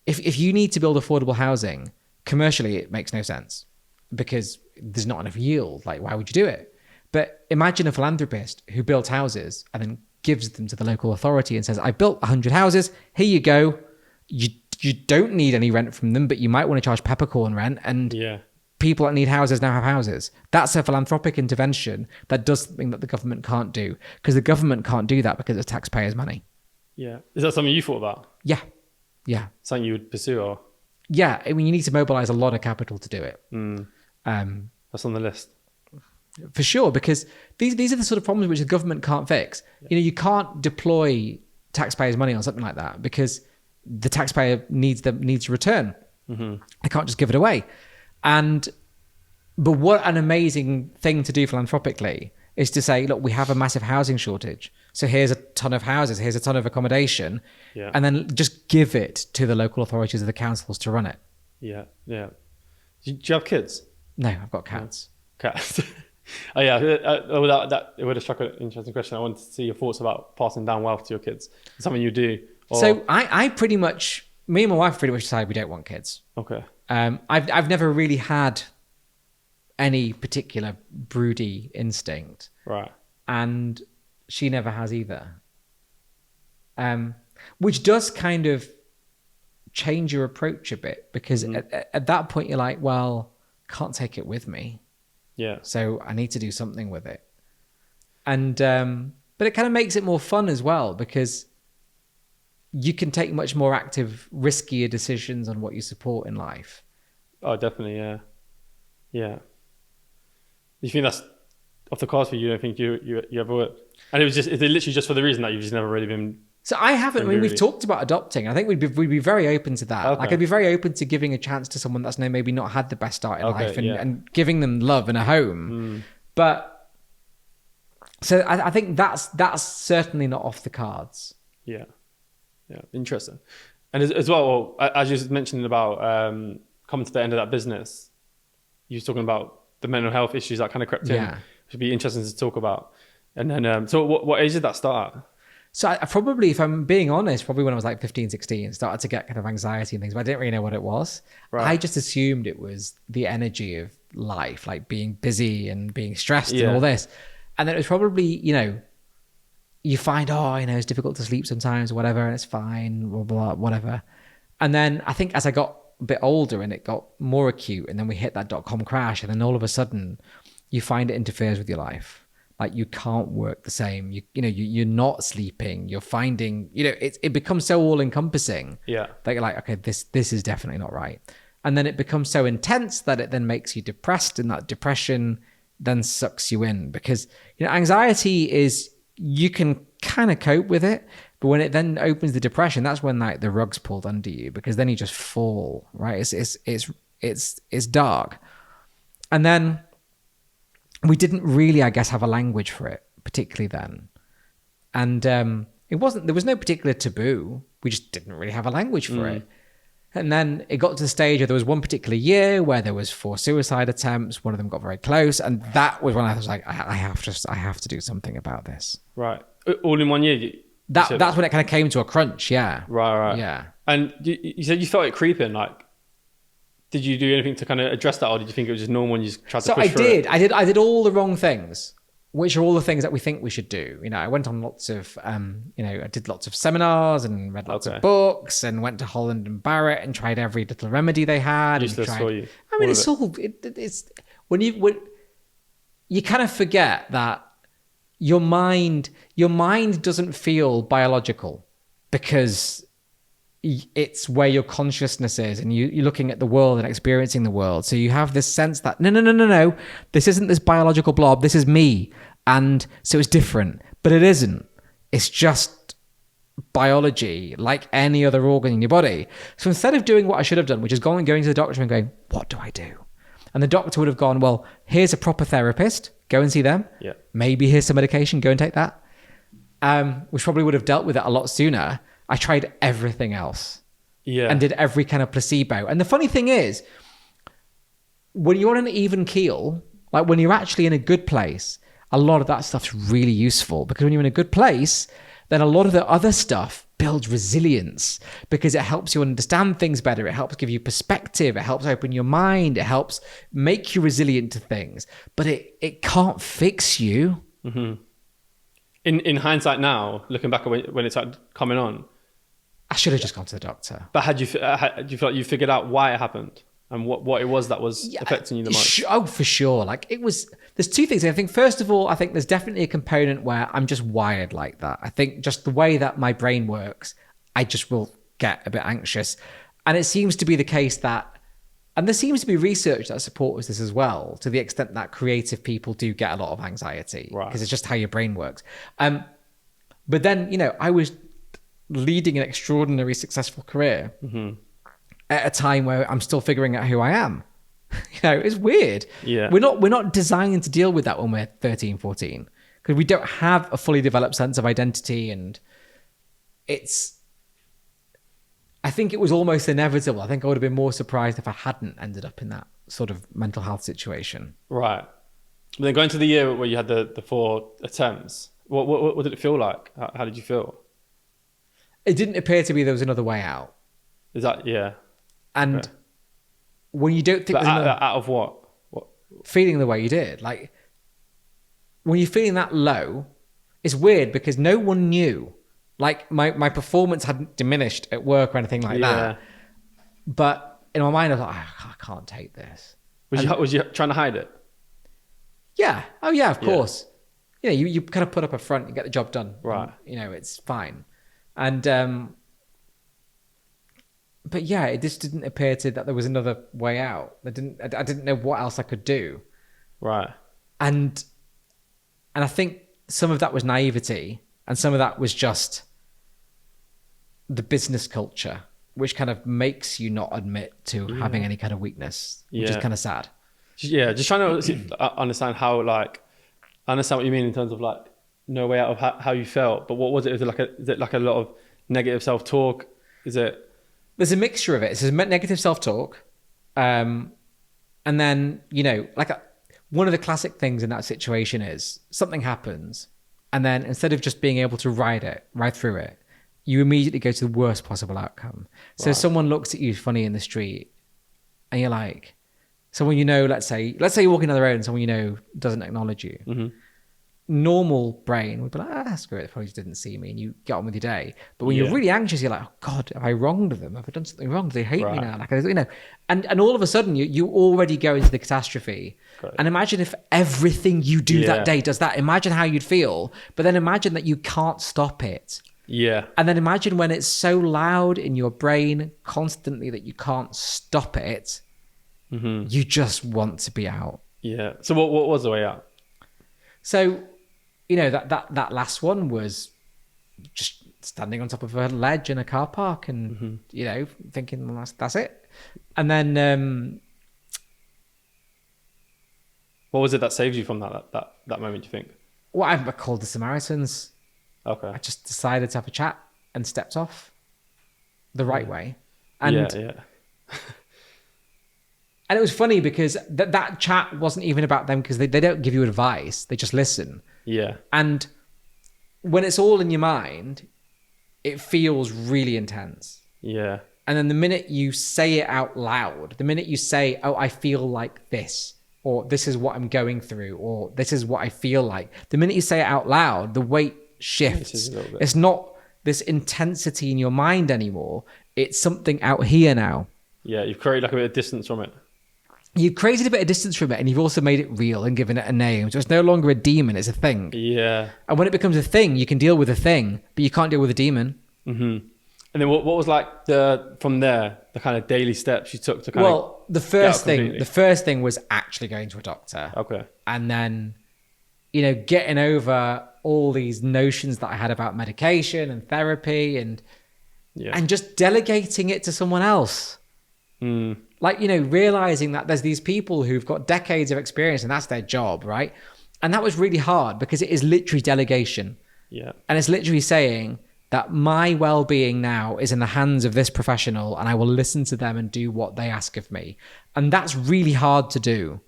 If you need to build affordable housing, commercially, it makes no sense because there's not enough yield. Like, why would you do it? But imagine a philanthropist who builds houses and then gives them to the local authority and says, I built 100 houses. Here you go. You don't need any rent from them, but you might want to charge peppercorn rent. And people that need houses now have houses. That's a philanthropic intervention that does something that the government can't do, because the government can't do that because it's taxpayers' money. Yeah. Is that something you thought about? Yeah. Yeah. Something you would pursue, or? Yeah. You need to mobilize a lot of capital to do it. That's on the list. For sure, because these are the sort of problems which the government can't fix. Yeah. You can't deploy taxpayers' money on something like that because the taxpayer needs a return. Mm-hmm. They can't just give it away. But what an amazing thing to do philanthropically is to say, look, we have a massive housing shortage. So here's a ton of houses, here's a ton of accommodation, and then just give it to the local authorities or the councils to run it. Yeah, yeah. Do you have kids? No, I've got cats. Cats. Oh yeah, that it would have struck an interesting question. I wanted to see your thoughts about passing down wealth to your kids. It's something you do. So I pretty much me and my wife pretty much decided we don't want kids. Okay. I've never really had any particular broody instinct. Right. And she never has either. Which does kind of change your approach a bit, because at that point you're like, well, can't take it with me. Yeah. So I need to do something with it. And but it kind of makes it more fun as well, because you can take much more active, riskier decisions on what you support in life. Oh, definitely. Yeah. Yeah. You think that's off the cards for you? You don't think you ever would? And it's literally just for the reason that you've just never really been. So I haven't. I mean, we've talked about adopting. I think we'd be very open to that. Okay. Like, I'd be very open to giving a chance to someone that's maybe not had the best start in life, and giving them love and a home. But so I think that's certainly not off the cards. Yeah. Yeah. Interesting. And as well, as you mentioned about coming to the end of that business, you were talking about the mental health issues that kind of crept in. Yeah. Which would be interesting to talk about. And then, so what age did that start at? So I probably, if I'm being honest, probably when I was like 15, 16, started to get kind of anxiety and things, but I didn't really know what it was. Right. I just assumed it was the energy of life, like being busy and being stressed and all this. And then it was probably, you find, it's difficult to sleep sometimes or whatever, and it's fine, blah, blah, whatever. And then I think as I got a bit older and it got more acute, and then we hit that .com crash, and then all of a sudden you find it interferes with your life. Like, you can't work the same. You're not sleeping. You're finding, it becomes so all encompassing. Yeah. That you're like, okay, this is definitely not right. And then it becomes so intense that it then makes you depressed, and that depression then sucks you in, because, anxiety is, you can kind of cope with it, but when it then opens the depression, that's when like the rug's pulled under you, because then you just fall, right? It's dark. And then we didn't really, I guess, have a language for it, particularly then. And there was no particular taboo. We just didn't really have a language for it. And then it got to the stage where there was one particular year where there was 4 suicide attempts. One of them got very close. And that was when I was like, I have to do something about this. Right. All in one year? That's when it kind of came to a crunch, yeah. Right. Yeah. And you said you felt it creeping, like, did you do anything to kind of address that, or did you think it was just normal and you just tried to push through it? I did all the wrong things, which are all the things that we think we should do. I went on lots of, I did lots of seminars and read lots of books, and went to Holland and Barrett and tried every little remedy they had. Useless for you. I mean, it's when you kind of forget that your mind doesn't feel biological, because it's where your consciousness is, and you're looking at the world and experiencing the world. So you have this sense that no, this isn't this biological blob, this is me. And so it's different, but it isn't. It's just biology, like any other organ in your body. So instead of doing what I should have done, which is going to the doctor and going, what do I do? And the doctor would have gone, well, here's a proper therapist, go and see them. Yeah. Maybe here's some medication, go and take that. Which probably would have dealt with it a lot sooner. I tried everything else. Yeah. And did every kind of placebo. And the funny thing is, when you're on an even keel, like when you're actually in a good place, a lot of that stuff's really useful, because when you're in a good place, then a lot of the other stuff builds resilience, because it helps you understand things better. It helps give you perspective. It helps open your mind. It helps make you resilient to things, but it can't fix you. Mm-hmm. In hindsight now, looking back at when it started coming on, I should have just gone to the doctor. But do you feel like you figured out why it happened and what it was that was affecting you the most? Oh, for sure. Like, there's 2 things. I think, first of all, I think there's definitely a component where I'm just wired like that. I think just the way that my brain works, I just will get a bit anxious. And it seems to be the case that, and there seems to be research that supports this as well, to the extent that creative people do get a lot of anxiety, because it's just how your brain works. But then, I was leading an extraordinary successful career at a time where I'm still figuring out who I am. It's weird. Yeah. We're not designed to deal with that when we're 13, 14, because we don't have a fully developed sense of identity. And I think it was almost inevitable. I think I would have been more surprised if I hadn't ended up in that sort of mental health situation. Right. But then going to the year where you had the 4 attempts, what did it feel like? How did you feel? It didn't appear to be there was another way out. Is that, yeah. And Okay. when you don't think But there's another out of what? feeling the way you did, like when you're feeling that low, it's weird because no one knew. Like my performance hadn't diminished at work or anything like that. But in my mind, I was like, I can't take this. Was you trying to hide it? Yeah. Oh yeah, of course. You know, you kind of put up a front and get the job done. Right. And, you know, it's fine. And but yeah, it just didn't appear that there was another way out. I didn't know what else I could do. Right. And I think some of that was naivety and some of that was just the business culture, which kind of makes you not admit to having any kind of weakness, which is kind of sad. Yeah, just trying to understand how, like, I understand what you mean in terms of like no way out of how you felt, but what was it? Is it like a lot of negative self-talk? Is it? There's a mixture of it. It's negative self-talk, and then, you know, like one of the classic things in that situation is something happens, and then instead of just being able to ride through it, you immediately go to the worst possible outcome. So someone looks at you funny in the street, and you're like, someone you know, let's say you're walking down the road and someone you know doesn't acknowledge you. Mm-hmm. Normal brain would be like, screw it, they probably just didn't see me, and you get on with your day. But when you're really anxious, you're like, oh God, have I wronged them? Have I done something wrong? Do they hate me now? Like, you know, and all of a sudden you already go into the catastrophe. Great. And imagine if everything you do that day does that. Imagine how you'd feel. But then imagine that you can't stop it. Yeah. And then imagine when it's so loud in your brain constantly that you can't stop it. Mm-hmm. You just want to be out. Yeah. So what was the way out? So, you know, that last one was just standing on top of a ledge in a car park and, you know, thinking, well, that's it. And then... what was it that saved you from that moment, you think? Well, I called the Samaritans. Okay. I just decided to have a chat and stepped off the right way. And and it was funny because that chat wasn't even about them, because they don't give you advice. They just listen. Yeah. And when it's all in your mind, it feels really intense. Yeah. And then the minute you say it out loud, the minute you say, oh, I feel like this, or this is what I'm going through, or this is what I feel like, the minute you say it out loud, the weight shifts. It's not this intensity in your mind anymore. It's something out here now. Yeah, you've created like a bit of distance from it. You've created a bit of distance from it, and you've also made it real and given it a name. So it's no longer a demon, it's a thing. Yeah. And when it becomes a thing, you can deal with a thing, but you can't deal with a demon. Mm-hmm. And then what was like from there, the kind of daily steps you took to kind of... Well, the first thing was actually going to a doctor. Okay. And then, you know, getting over all these notions that I had about medication and therapy and just delegating it to someone else. Mm. Like, you know, realizing that there's these people who've got decades of experience and that's their job, right? And that was really hard because it is literally delegation. Yeah. And it's literally saying that my well-being now is in the hands of this professional and I will listen to them and do what they ask of me. And that's really hard to do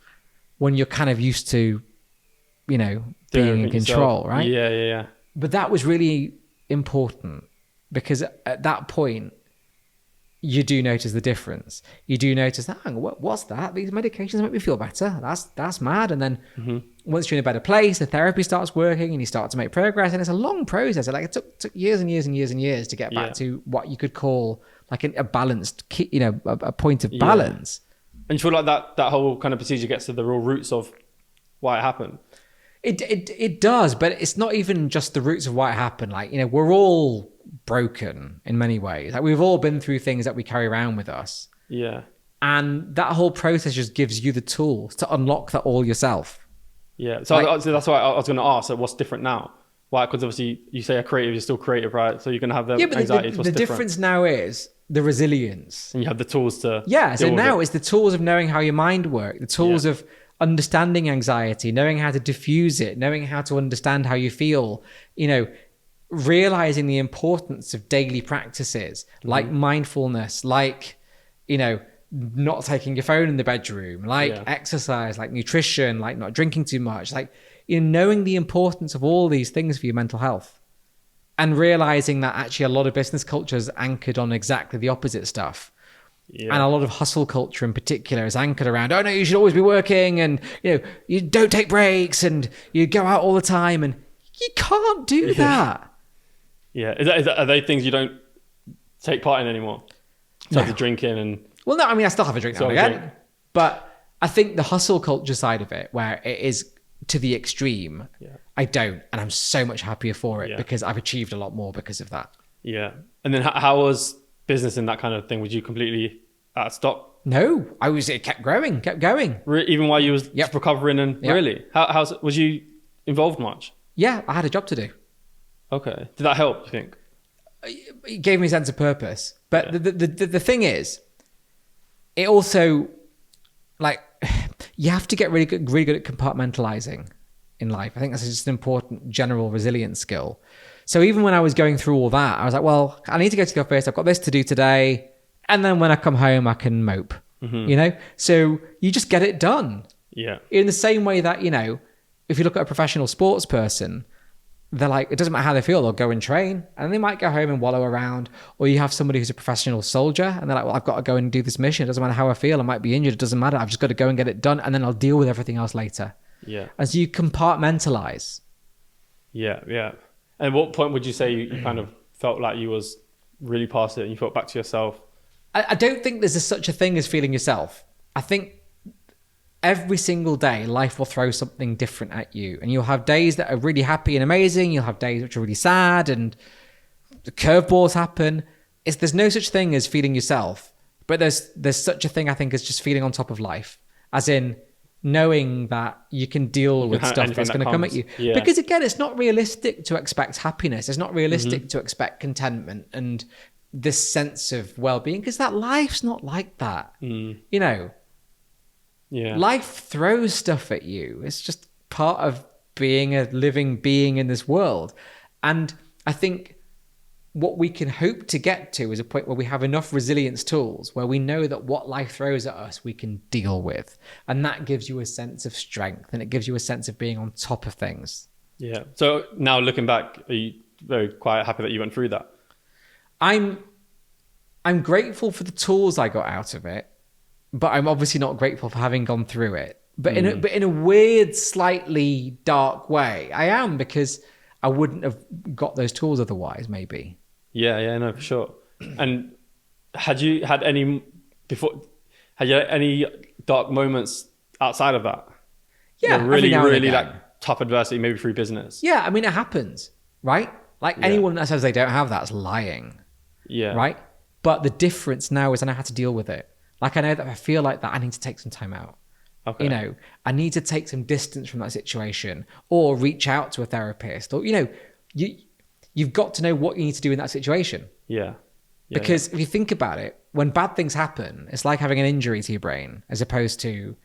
when you're kind of used to, you know, being in control, right? Yeah, yeah, yeah. But that was really important because at that point, you do notice the difference. You do notice that, what's that? These medications make me feel better. That's mad. And then once you're in a better place, the therapy starts working and you start to make progress. And it's a long process. Like it took years and years and years and years to get back to what you could call like a balanced, you know, a point of balance. And you feel like that whole kind of procedure gets to the real roots of why it happened? It does, but it's not even just the roots of why it happened. Like, you know, we're all broken in many ways. Like we've all been through things that we carry around with us. Yeah. And that whole process just gives you the tools to unlock that all yourself. Yeah. So, so that's why I was going to ask, so what's different now? Why? Because obviously you say you're creative, you're still creative, right? So you're going to have the anxiety. The difference now is the resilience. And you have the tools to... Yeah. So now it's the tools of knowing how your mind works, the tools of understanding anxiety, knowing how to diffuse it, knowing how to understand how you feel, you know, realizing the importance of daily practices like mindfulness, like, you know, not taking your phone in the bedroom, like exercise, like nutrition, like not drinking too much, like, you know, knowing the importance of all these things for your mental health. and realizing that actually a lot of business culture is anchored on exactly the opposite stuff. Yeah. And a lot of hustle culture in particular is anchored around, oh no, you should always be working, and you don't take breaks, and you go out all the time, and you can't do that. Yeah. Are they things you don't take part in anymore? So the drinking and... Well, no, I mean, I still have a drink now and again. But I think the hustle culture side of it, where it is to the extreme, I don't. And I'm so much happier for it because I've achieved a lot more because of that. Yeah. And then how was business in that kind of thing? Would you completely stop? No, it kept growing, kept going. Even while you was recovering and really? Was you involved much? Yeah, I had a job to do. Okay. Did that help, you think? It gave me a sense of purpose. But the thing is, it also, like, you have to get really good at compartmentalizing in life. I think that's just an important general resilience skill. So even when I was going through all that, I was like, well, I need to go to the office. I've got this to do today. And then when I come home, I can mope, So you just get it done. Yeah. In the same way that, if you look at a professional sports person, they're like, it doesn't matter how they feel, they'll go and train, and they might go home and wallow around. Or you have somebody who's a professional soldier, and they're like, well, I've got to go and do this mission. It doesn't matter how I feel. I might be injured. It doesn't matter. I've just got to go and get it done, and then I'll deal with everything else later. Yeah. As you compartmentalize. Yeah, yeah. And at what point would you say you kind of felt like you was really past it and you felt back to yourself? I don't think there's such a thing as feeling yourself. I think every single day, life will throw something different at you. And you'll have days that are really happy and amazing. You'll have days which are really sad, and the curveballs happen. There's no such thing as feeling yourself. But there's such a thing, I think, as just feeling on top of life. As in knowing that you can deal with stuff that's going to come at you. Yeah. Because again, it's not realistic to expect happiness. It's not realistic to expect contentment and this sense of well-being, because that life's not like that. Yeah. Life throws stuff at you. It's just part of being a living being in this world. And I think what we can hope to get to is a point where we have enough resilience tools where we know that what life throws at us, we can deal with. And that gives you a sense of strength, and it gives you a sense of being on top of things. Yeah. So now looking back, are you quite happy that you went through that? I'm grateful for the tools I got out of it, but I'm obviously not grateful for having gone through it. But in a weird, slightly dark way, I am, because I wouldn't have got those tools otherwise, maybe. Yeah, no, for sure. And had you had any dark moments outside of that? Yeah, really like tough adversity, maybe through business. Yeah, I mean, it happens, right? Like anyone that says they don't have that's lying. Yeah. Right? But the difference now is I know how to deal with it. Like, I know that if I feel like that, I need to take some time out. Okay. I need to take some distance from that situation, or reach out to a therapist, or, you've got to know what you need to do in that situation. Yeah. Because if you think about it, when bad things happen, it's like having an injury to your brain, as opposed to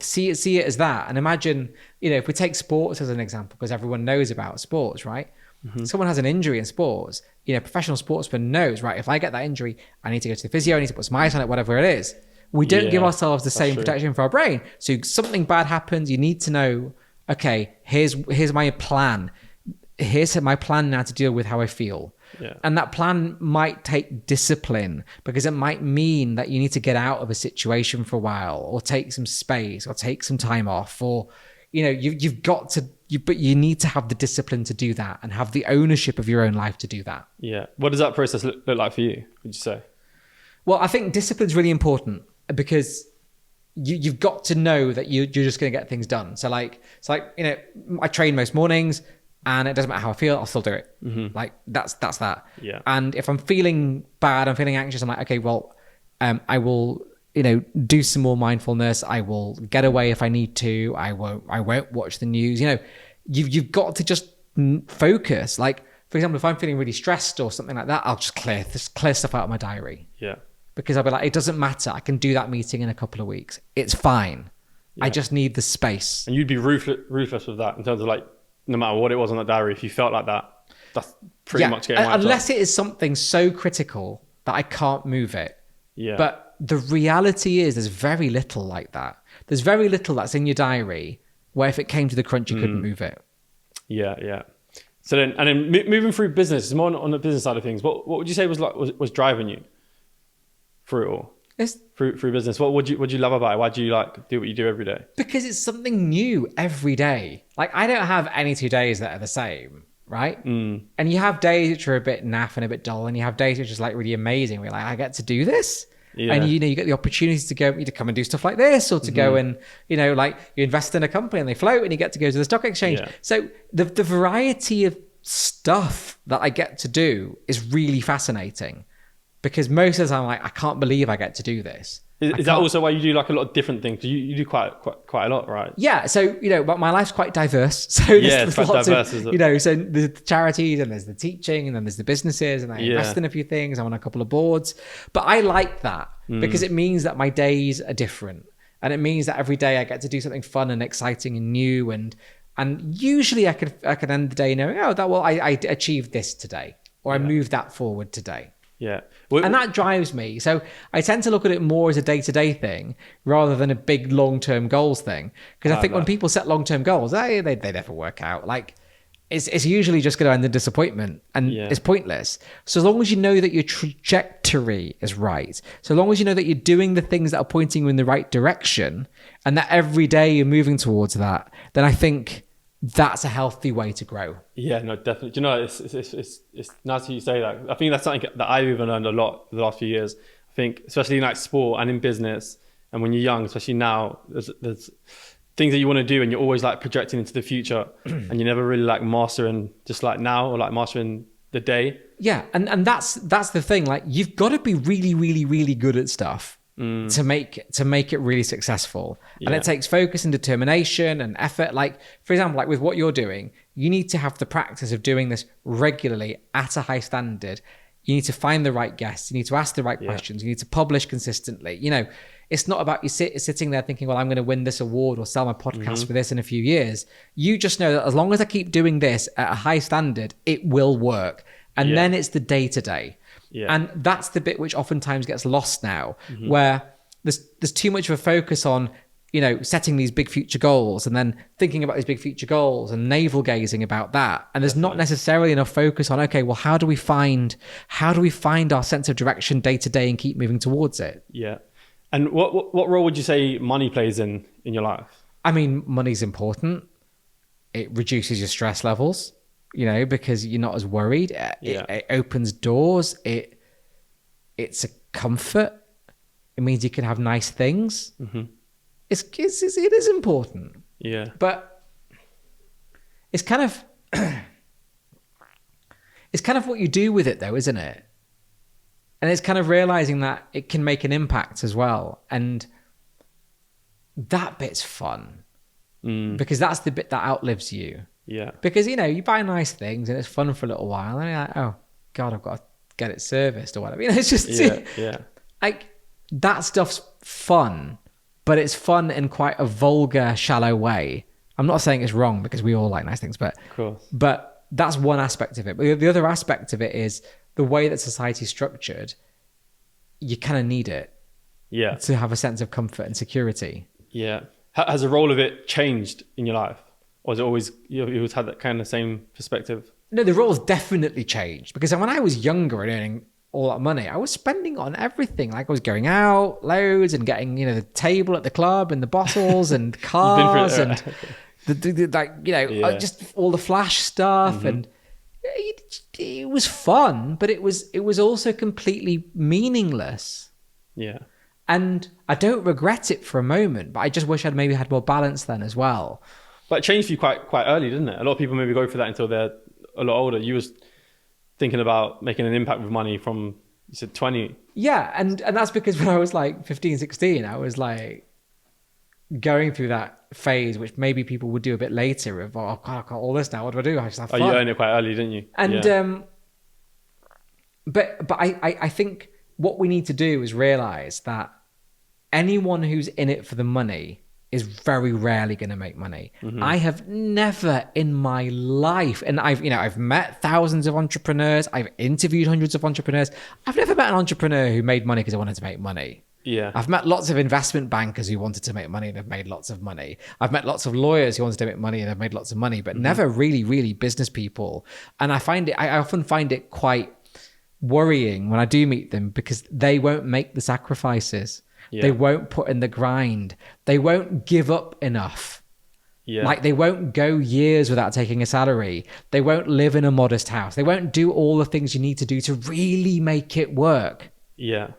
see it as that. And imagine, if we take sports as an example, because everyone knows about sports, right? Mm-hmm. Someone has an injury in sports, professional sportsman knows, right, if I get that injury, I need to go to the physio, I need to put some ice on it, whatever it is. We don't give ourselves the same protection for our brain. So something bad happens, you need to know, okay, here's my plan. Here's my plan now to deal with how I feel. Yeah. And that plan might take discipline, because it might mean that you need to get out of a situation for a while, or take some space, or take some time off, or, you've got to, but you need to have the discipline to do that, and have the ownership of your own life to do that. Yeah. What does that process look like for you, would you say? Well, I think discipline's really important, because you've got to know that you're just going to get things done. So I train most mornings, and it doesn't matter how I feel, I'll still do it. Mm-hmm. Like that's that. Yeah. And if I'm feeling bad, I'm feeling anxious, I'm like, okay, well, I will, do some more mindfulness. I will get away if I need to. I won't watch the news. You've got to just focus. Like, for example, if I'm feeling really stressed or something like that, I'll just clear stuff out of my diary. Yeah. Because I'll be like, it doesn't matter. I can do that meeting in a couple of weeks. It's fine. Yeah. I just need the space. And you'd be ruthless with that, in terms of, like, no matter what it was on that diary, if you felt like that, that's pretty much getting wiped unless it is something so critical that I can't move it. Yeah. But the reality is there's very little like that. There's very little that's in your diary where if it came to the crunch, you couldn't move it. Yeah. So then moving through business, more on the business side of things. What would you say was driving you through it all? Through business. What would you love about it? Why do you like do what you do every day? Because it's something new every day. Like I don't have any 2 days that are the same, right? And you have days which are a bit naff and a bit dull, and you have days which is like really amazing. We're like, I get to do this. Yeah. And you get the opportunity to go, to come and do stuff like this, or to go and, like you invest in a company and they float and you get to go to the stock exchange. Yeah. So the variety of stuff that I get to do is really fascinating, because most of the time I'm like, I can't believe I get to do this. Is that also why you do like a lot of different things? You do quite a lot, right? Yeah. So, but my life's quite diverse. So it's quite diverse. So there's the charities and there's the teaching and then there's the businesses, and I invest in a few things. I'm on a couple of boards, but I like that because it means that my days are different. And it means that every day I get to do something fun and exciting and new. And usually I can end the day knowing, I achieved this today, or I moved that forward today. Yeah. And that drives me. So I tend to look at it more as a day-to-day thing rather than a big long-term goals thing. Because I think when people set long-term goals, they never work out. Like it's usually just going to end in disappointment, and it's pointless. So as long as you know that your trajectory is right, so long as you know that you're doing the things that are pointing you in the right direction, and that every day you're moving towards that, then I think that's a healthy way to grow. Yeah, no, definitely. Do you know, it's nice that you say that. I think that's something that I've even learned a lot the last few years. I think, especially in like sport and in business, and when you're young, especially now, there's things that you want to do, and you're always like projecting into the future, and you're never really like mastering just like now, or like mastering the day. Yeah, and that's the thing. Like you've got to be really, really, really good at stuff. To make it really successful. And it takes focus and determination and effort. Like, for example, like with what you're doing, you need to have the practice of doing this regularly at a high standard. You need to find the right guests. You need to ask the right questions. You need to publish consistently. It's not about you sitting there thinking, well, I'm going to win this award or sell my podcast for this in a few years. You just know that as long as I keep doing this at a high standard, it will work. And then it's the day-to-day. Yeah. And that's the bit which oftentimes gets lost now, where there's too much of a focus on, setting these big future goals and then thinking about these big future goals and navel gazing about that. And there's not necessarily enough focus on, okay, well, how do we find our sense of direction day to day and keep moving towards it? Yeah. And what role would you say money plays in your life? I mean, money's important. It reduces your stress levels. Because you're not as worried. It opens doors. It's a comfort. It means you can have nice things. It is important. Yeah. But it's kind of what you do with it, though, isn't it? And it's kind of realizing that it can make an impact as well. And that bit's fun. Because that's the bit that outlives you. Yeah. Because, you buy nice things and it's fun for a little while. And you're like, oh, God, I've got to get it serviced or whatever. It's just... Yeah. Like, that stuff's fun, but it's fun in quite a vulgar, shallow way. I'm not saying it's wrong, because we all like nice things, but... Of course. But that's one aspect of it. But the other aspect of it is the way that society's structured, you kind of need it. Yeah. To have a sense of comfort and security. Yeah. Has the role of it changed in your life? Or has it always, you always had that kind of same perspective? No, the role's definitely changed, because when I was younger and earning all that money, I was spending on everything. Like I was going out loads and getting, the table at the club and the bottles and cars and just all the flash stuff. And it was fun, but it was also completely meaningless. Yeah. And I don't regret it for a moment, but I just wish I'd maybe had more balance then as well. But it changed for you quite early, didn't it? A lot of people maybe go for that until they're a lot older. You was thinking about making an impact with money from, you said 20. Yeah, and that's because when I was like 15, 16, I was like going through that phase, which maybe people would do a bit later of, oh, God, I've got all this now. What do I do? I just have fun. Oh, you earned it quite early, didn't you? And, but I think what we need to do is realize that anyone who's in it for the money is very rarely going to make money. I have never in my life, and I've met thousands of entrepreneurs. I've interviewed hundreds of entrepreneurs. I've never met an entrepreneur who made money because they wanted to make money. Yeah. I've met lots of investment bankers who wanted to make money and have made lots of money. I've met lots of lawyers who wanted to make money and have made lots of money, but never really business people. And I often find it quite worrying when I do meet them because they won't make the sacrifices. Yeah. They won't put in the grind. They won't give up enough. Yeah. Like they won't go years without taking a salary. They won't live in a modest house. They won't do all the things you need to do to really make it work. Yeah.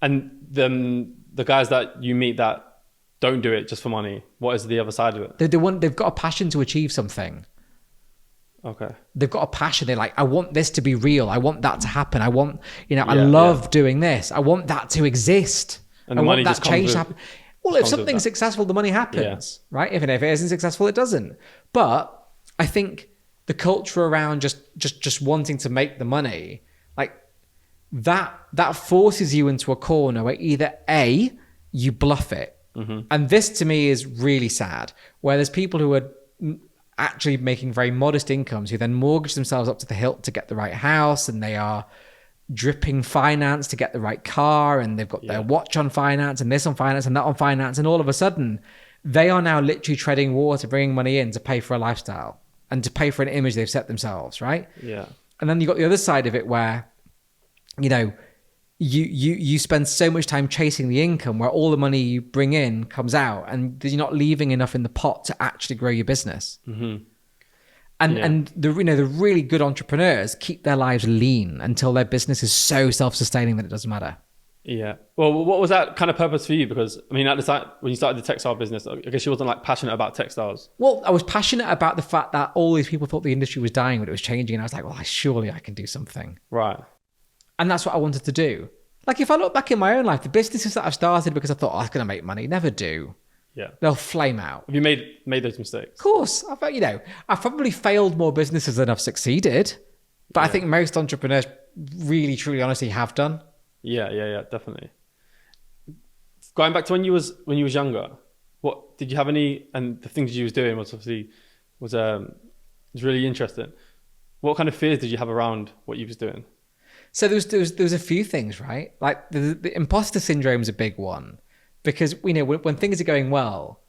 And the guys that you meet that don't do it just for money, what is the other side of it? They've got a passion to achieve something. Okay. They've got a passion. They're like, I want this to be real. I want that to happen. I want, I love doing this. I want that to exist. And I the money want just that change to happen. Well, if something's that. successful, the money happens, right? If it isn't successful, it doesn't. But I think the culture around just wanting to make the money, like that forces you into a corner where either A, you bluff it. And this to me is really sad, where there's people who are actually making very modest incomes who then mortgage themselves up to the hilt to get the right house, and they are dripping finance to get the right car, and they've got their watch on finance and this on finance and that on finance, and all of a sudden they are now literally treading water, bringing money in to pay for a lifestyle and to pay for an image they've set themselves, right? Yeah. And then you've got the other side of it where you spend so much time chasing the income where all the money you bring in comes out and you're not leaving enough in the pot to actually grow your business. And the really good entrepreneurs keep their lives lean until their business is so self-sustaining that it doesn't matter. Yeah. Well, what was that kind of purpose for you? Because I mean, at the time when you started the textile business, I guess you wasn't like passionate about textiles. Well, I was passionate about the fact that all these people thought the industry was dying, but it was changing. And I was like, well, surely I can do something. Right. And that's what I wanted to do. Like if I look back in my own life, the businesses that I've started because I thought, I was going to make money, never do. Yeah. They'll flame out. Have you made those mistakes? Of course. I've probably failed more businesses than I've succeeded. But I think most entrepreneurs really, truly, honestly have done. Yeah, definitely. Going back to when you was younger, what did you have any? And the things you was doing was obviously was really interesting. What kind of fears did you have around what you was doing? So there was a few things, right? Like the imposter syndrome is a big one because when things are going well,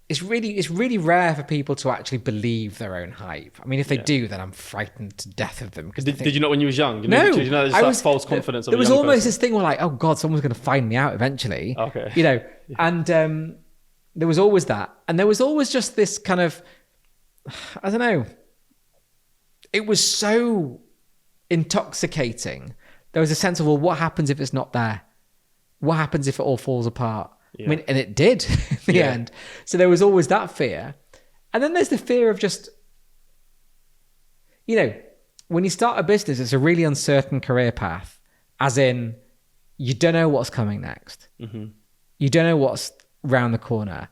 it's really rare for people to actually believe their own hype. I mean, if they do, then I'm frightened to death of them. Did you not when you was young? No, did you know there's false confidence. There was almost this thing where like, oh God, someone's going to find me out eventually. Okay. And there was always that, and there was always just this kind of, I don't know. It was so intoxicating. There was a sense of, well, what happens if it's not there? What happens if it all falls apart? Yeah. I mean, and it did in the end. So there was always that fear. And then there's the fear of just, when you start a business, it's a really uncertain career path, as in you don't know what's coming next. You don't know what's around the corner.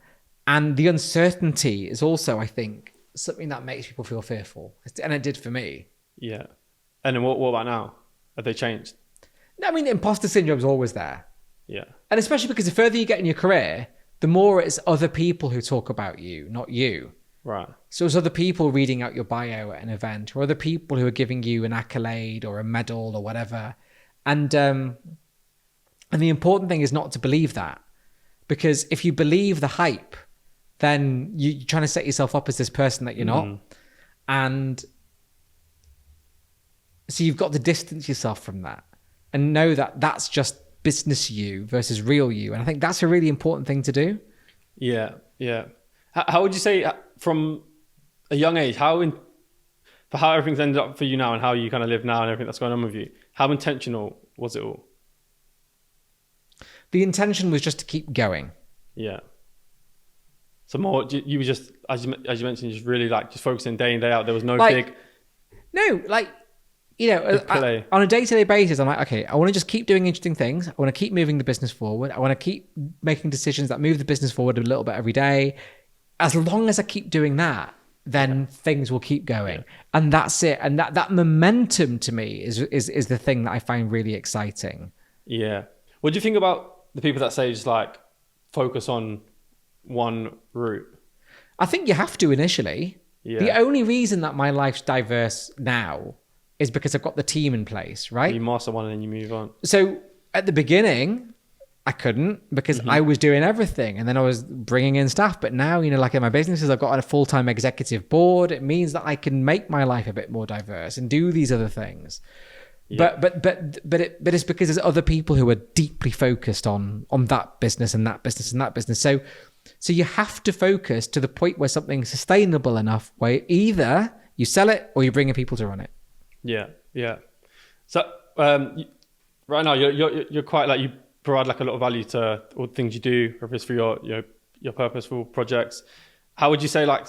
And the uncertainty is also, I think, something that makes people feel fearful. And it did for me. Yeah. And then what about now? Have they changed? I mean, imposter syndrome is always there. Yeah. And especially because the further you get in your career, the more it's other people who talk about you, not you. Right. So it's other people reading out your bio at an event, or other people who are giving you an accolade or a medal or whatever. And the important thing is not to believe that. Because if you believe the hype, then you're trying to set yourself up as this person that you're not. And so you've got to distance yourself from that and know that that's just business you versus real you. And I think that's a really important thing to do. Yeah. How would you say from a young age, for how everything's ended up for you now and how you kind of live now and everything that's going on with you, how intentional was it all? The intention was just to keep going. Yeah. So more, you were just, as you mentioned, just really just focusing day in, day out. There was no big... No, on a day-to-day basis, I'm like, okay, I want to just keep doing interesting things. I want to keep moving the business forward. I want to keep making decisions that move the business forward a little bit every day. As long as I keep doing that, then things will keep going. And that's it. And that momentum to me is the thing that I find really exciting. Yeah. What do you think about the people that say just focus on one route? I think you have to initially. Yeah. The only reason that my life's diverse now is because I've got the team in place, right? You master one and then you move on. So at the beginning, I couldn't because I was doing everything, and then I was bringing in staff. But now, like in my businesses, I've got a full-time executive board. It means that I can make my life a bit more diverse and do these other things. Yeah. But it's because there's other people who are deeply focused on that business and that business and that business. So you have to focus to the point where something's sustainable enough where either you sell it or you bring in people to run it. Yeah, yeah. So right now you're quite like, you provide like a lot of value to all the things you do, whether it's for your purposeful projects. How would you say like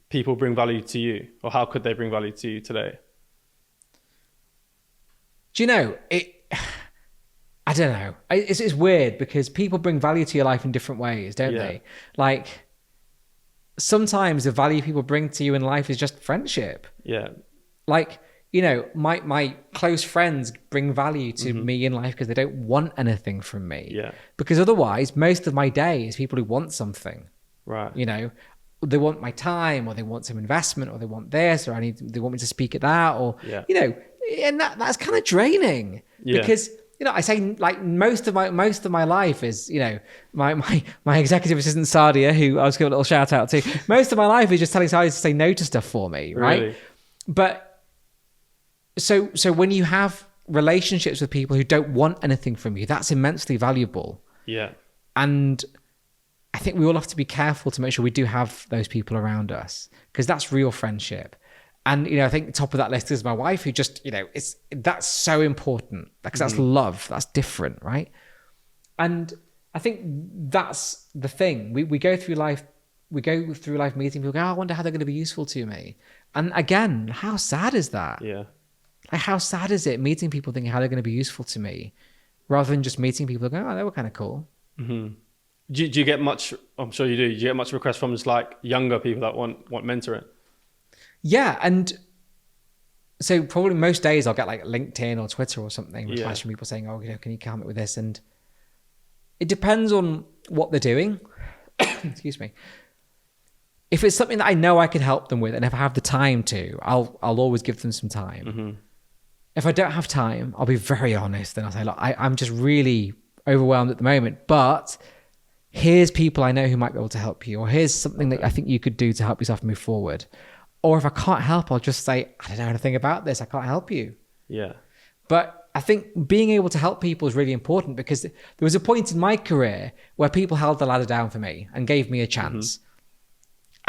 people bring value to you, or how could they bring value to you today? Do you know it? I don't know. It's weird because people bring value to your life in different ways, don't they? Like sometimes the value people bring to you in life is just friendship. Yeah. Like, my close friends bring value to me in life because they don't want anything from me. Yeah. Because otherwise, most of my day is people who want something. Right. They want my time, or they want some investment, or they want this, or they want me to speak at that, or and that's kind of draining. Yeah. Because I say like most of my life is my executive assistant Sadia, who I was giving a little shout out to. Most of my life is just telling Sadia to say no to stuff for me, right? Really? But so when you have relationships with people who don't want anything from you, that's immensely valuable. Yeah. And I think we all have to be careful to make sure we do have those people around us, because that's real friendship. And, I think top of that list is my wife, who just, that's so important because that's love. That's different, right? And I think that's the thing. We go through life meeting people, go, I wonder how they're going to be useful to me. And again, how sad is that? Yeah. Like, how sad is it meeting people thinking how they're going to be useful to me, rather than just meeting people going, oh, they were kind of cool. Mm-hmm. Do you get much, I'm sure you do, you get much requests from just like younger people that want mentoring? Yeah, and so probably most days I'll get like LinkedIn or Twitter or something, requests from people saying, oh, can you help me with this? And it depends on what they're doing. Excuse me. If it's something that I know I can help them with, and if I have the time to, I'll always give them some time. Mm-hmm. If I don't have time, I'll be very honest, and I'll say, look, I'm just really overwhelmed at the moment, but here's people I know who might be able to help you, or here's something that I think you could do to help yourself move forward. Or if I can't help, I'll just say, I don't know anything about this, I can't help you. Yeah. But I think being able to help people is really important, because there was a point in my career where people held the ladder down for me and gave me a chance. Mm-hmm.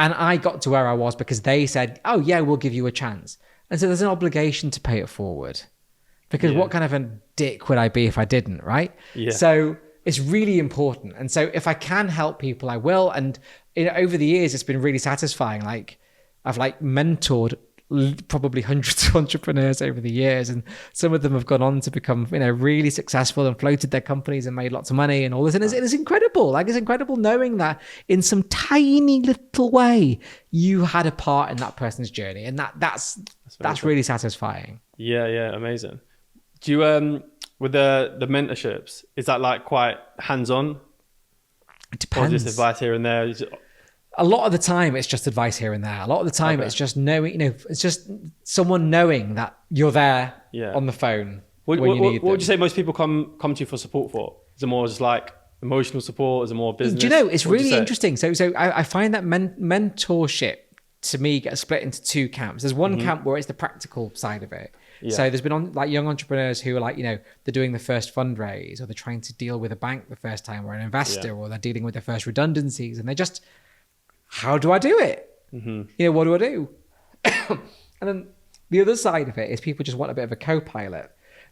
And I got to where I was because they said, oh yeah, we'll give you a chance. And so there's an obligation to pay it forward, because what kind of a dick would I be if I didn't, right? Yeah. So it's really important. And so if I can help people, I will. And over the years, it's been really satisfying. Like, I've mentored probably hundreds of entrepreneurs over the years, and some of them have gone on to become really successful and floated their companies and made lots of money and all this. And it's incredible. Like, it's incredible knowing that in some tiny little way you had a part in that person's journey, and that's really satisfying. Yeah, amazing. Do you with the mentorships, is that like quite hands-on? It depends. Or just advice here and there? A lot of the time, it's just advice here and there. A lot of the time, it's just knowing, it's just someone knowing that you're there on the phone when you need them. What would you say most people come to you for support for? Is it more just like emotional support? Is it more business? Do you know, it's really interesting. So I find that mentorship, to me, gets split into two camps. There's one camp where it's the practical side of it. Yeah. So there's been young entrepreneurs who are like, they're doing the first fundraise, or they're trying to deal with a bank the first time, or an investor, or they're dealing with their first redundancies, and they're just, how do I do it? Mm-hmm. What do I do? And then the other side of it is people just want a bit of a co-pilot.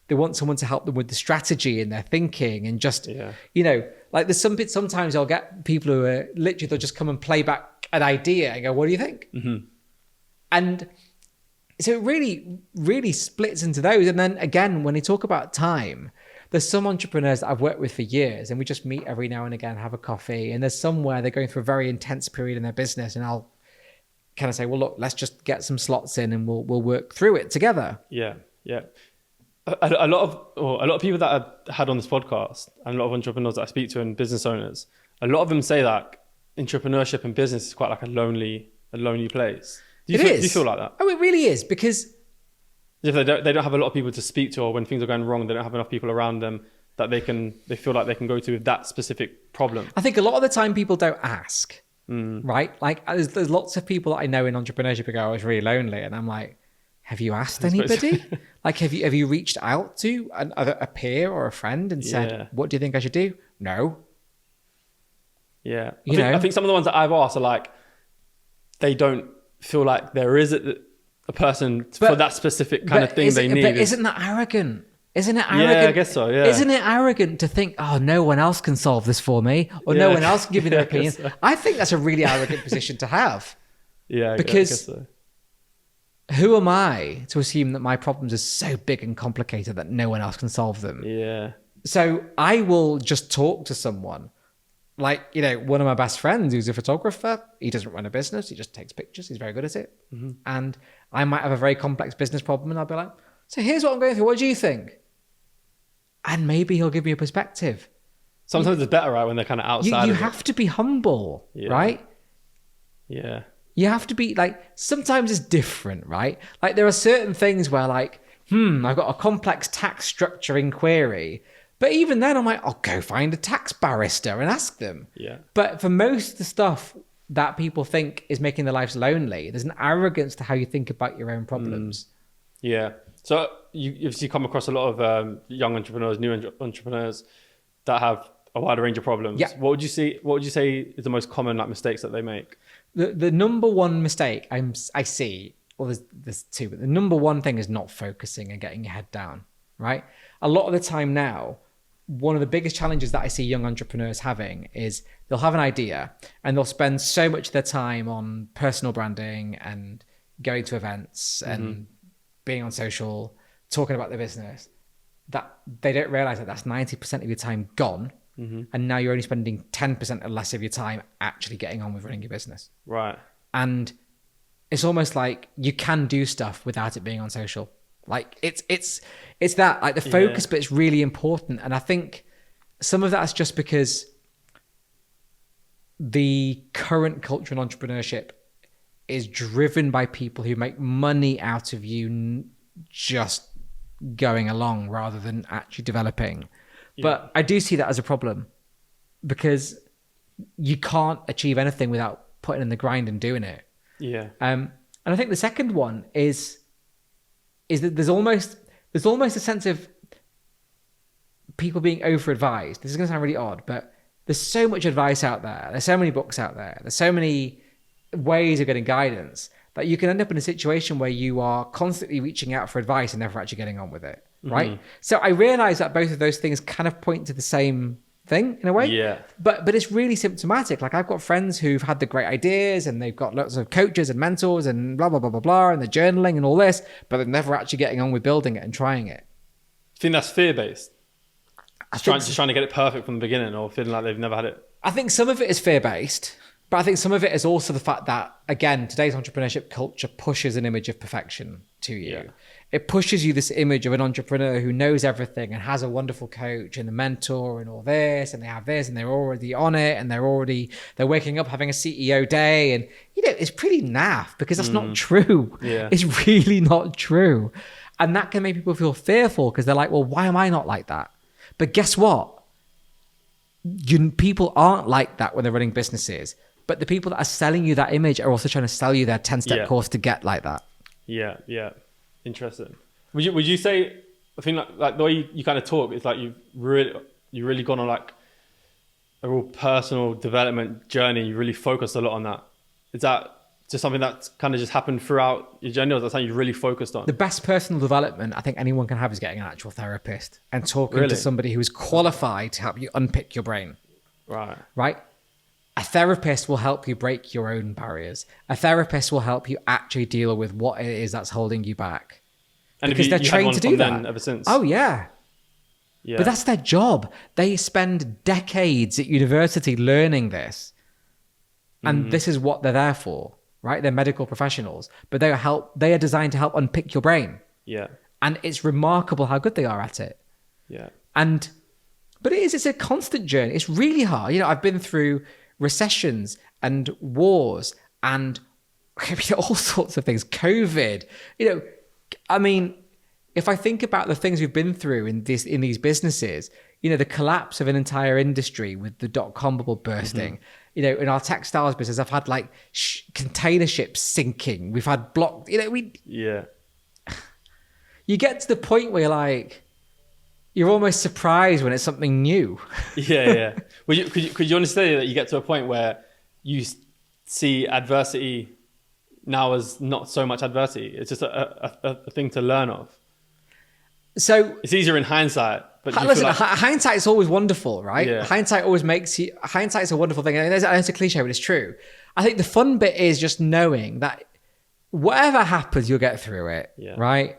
They want someone to help them with the strategy and their thinking, and just, like there's sometimes I'll get people who are literally, they'll just come and play back an idea and go, what do you think? Mm-hmm. And so it really, really splits into those. And then again, when they talk about time, there's some entrepreneurs that I've worked with for years, and we just meet every now and again, have a coffee. And there's somewhere they're going through a very intense period in their business, and I'll kind of say, well, look, let's just get some slots in and we'll work through it together. Yeah. A lot of people that I've had on this podcast, and a lot of entrepreneurs that I speak to, and business owners, a lot of them say that entrepreneurship and business is quite like a lonely place. Do you feel like that? Oh, it really is, because if they don't have a lot of people to speak to, or when things are going wrong, they don't have enough people around them. that they feel like they can go to with that specific problem? I think a lot of the time people don't ask, right? Like there's lots of people that I know in entrepreneurship who go, I was really lonely. And I'm like, have you asked anybody? Like, have you reached out to a peer or a friend and said, what do you think I should do? No. Yeah. I think some of the ones that I've asked are like, they don't feel like there is a person for that specific kind of thing they need. But isn't that arrogant? Isn't it arrogant? Yeah, I guess so, yeah. Isn't it arrogant to think, oh, no one else can solve this for me, or no one else can give me their opinion? So. I think that's a really arrogant position to have. Yeah, because I guess so. Who am I to assume that my problems are so big and complicated that no one else can solve them? Yeah. So I will just talk to someone. Like, one of my best friends who's a photographer, he doesn't run a business, he just takes pictures, he's very good at it. Mm-hmm. And I might have a very complex business problem and I'll be like, so here's what I'm going through, what do you think? And maybe he'll give me a perspective. Sometimes it's better, right, when they're kind of outside. You have to be humble, right? Yeah. You have to be like, sometimes it's different, right? Like there are certain things where like, I've got a complex tax structuring query. But even then I'm like, I'll go find a tax barrister and ask them. Yeah. But for most of the stuff that people think is making their lives lonely, there's an arrogance to how you think about your own problems. Yeah. So you come across a lot of young entrepreneurs, new entrepreneurs that have a wider range of problems. Yeah. What would you say is the most common mistakes that they make? The number one mistake I see, well, there's two, but the number one thing is not focusing and getting your head down, right? A lot of the time now, one of the biggest challenges that I see young entrepreneurs having is they'll have an idea and they'll spend so much of their time on personal branding and going to events and being on social, talking about their business, that they don't realize that that's 90% of your time gone. And now you're only spending 10% or less of your time actually getting on with running your business. Right. And it's almost like you can do stuff without it being on social. Like it's that, like the focus bit's really important. And I think some of that's just because the current culture in entrepreneurship is driven by people who make money out of you just going along rather than actually developing. Yeah. But I do see that as a problem because you can't achieve anything without putting in the grind and doing it. Yeah. And I think the second one is that there's almost a sense of people being over-advised. This is going to sound really odd, but there's so much advice out there. There's so many books out there. There's so many ways of getting guidance that you can end up in a situation where you are constantly reaching out for advice and never actually getting on with it, right? So I realize that both of those things kind of point to the same thing in a way. Yeah. But it's really symptomatic. Like I've got friends who've had the great ideas and they've got lots of coaches and mentors and blah, blah, blah, blah, blah, and they're journaling and all this, but they're never actually getting on with building it and trying it. I think that's fear-based. Just trying to get it perfect from the beginning or feeling like they've never had it. I think some of it is fear-based, but I think some of it is also the fact that, again, today's entrepreneurship culture pushes an image of perfection to you. Yeah. It pushes you this image of an entrepreneur who knows everything and has a wonderful coach and a mentor and all this, and they have this and they're already on it and they're waking up having a CEO day. And, it's pretty naff because that's not true. Yeah. It's really not true. And that can make people feel fearful because they're like, well, why am I not like that? But guess what? People aren't like that when they're running businesses. But the people that are selling you that image are also trying to sell you their 10-step course to get like that. Yeah, yeah. Interesting. Would you say, I think like the way you kind of talk, it's like you've really gone on like a real personal development journey. You really focused a lot on that. Is that just something that's kind of just happened throughout your journey, or is that something you really focused on? The best personal development I think anyone can have is getting an actual therapist and talking to somebody who is qualified to help you unpick your brain. Right. Right? A therapist will help you break your own barriers. A therapist will help you actually deal with what it is that's holding you back. And because they're trained to do that. Then ever since? Oh, yeah. But that's their job. They spend decades at university learning this. And this is what they're there for, right? They're medical professionals. But they are designed to help unpick your brain. Yeah. And it's remarkable how good they are at it. Yeah. But it's a constant journey. It's really hard. I've been through recessions and wars and all sorts of things. COVID. If I think about the things we've been through in these businesses, the collapse of an entire industry with the .com bubble bursting. In our textiles business, I've had like container ships sinking. We've had you get to the point where you're almost surprised when it's something new. Yeah. Well, could you understand that you get to a point where you see adversity now as not so much adversity? It's just a thing to learn of. So it's easier in hindsight. But hindsight is always wonderful, right? Yeah. Hindsight's a wonderful thing. And it's a cliche, but it's true. I think the fun bit is just knowing that whatever happens, you'll get through it, right?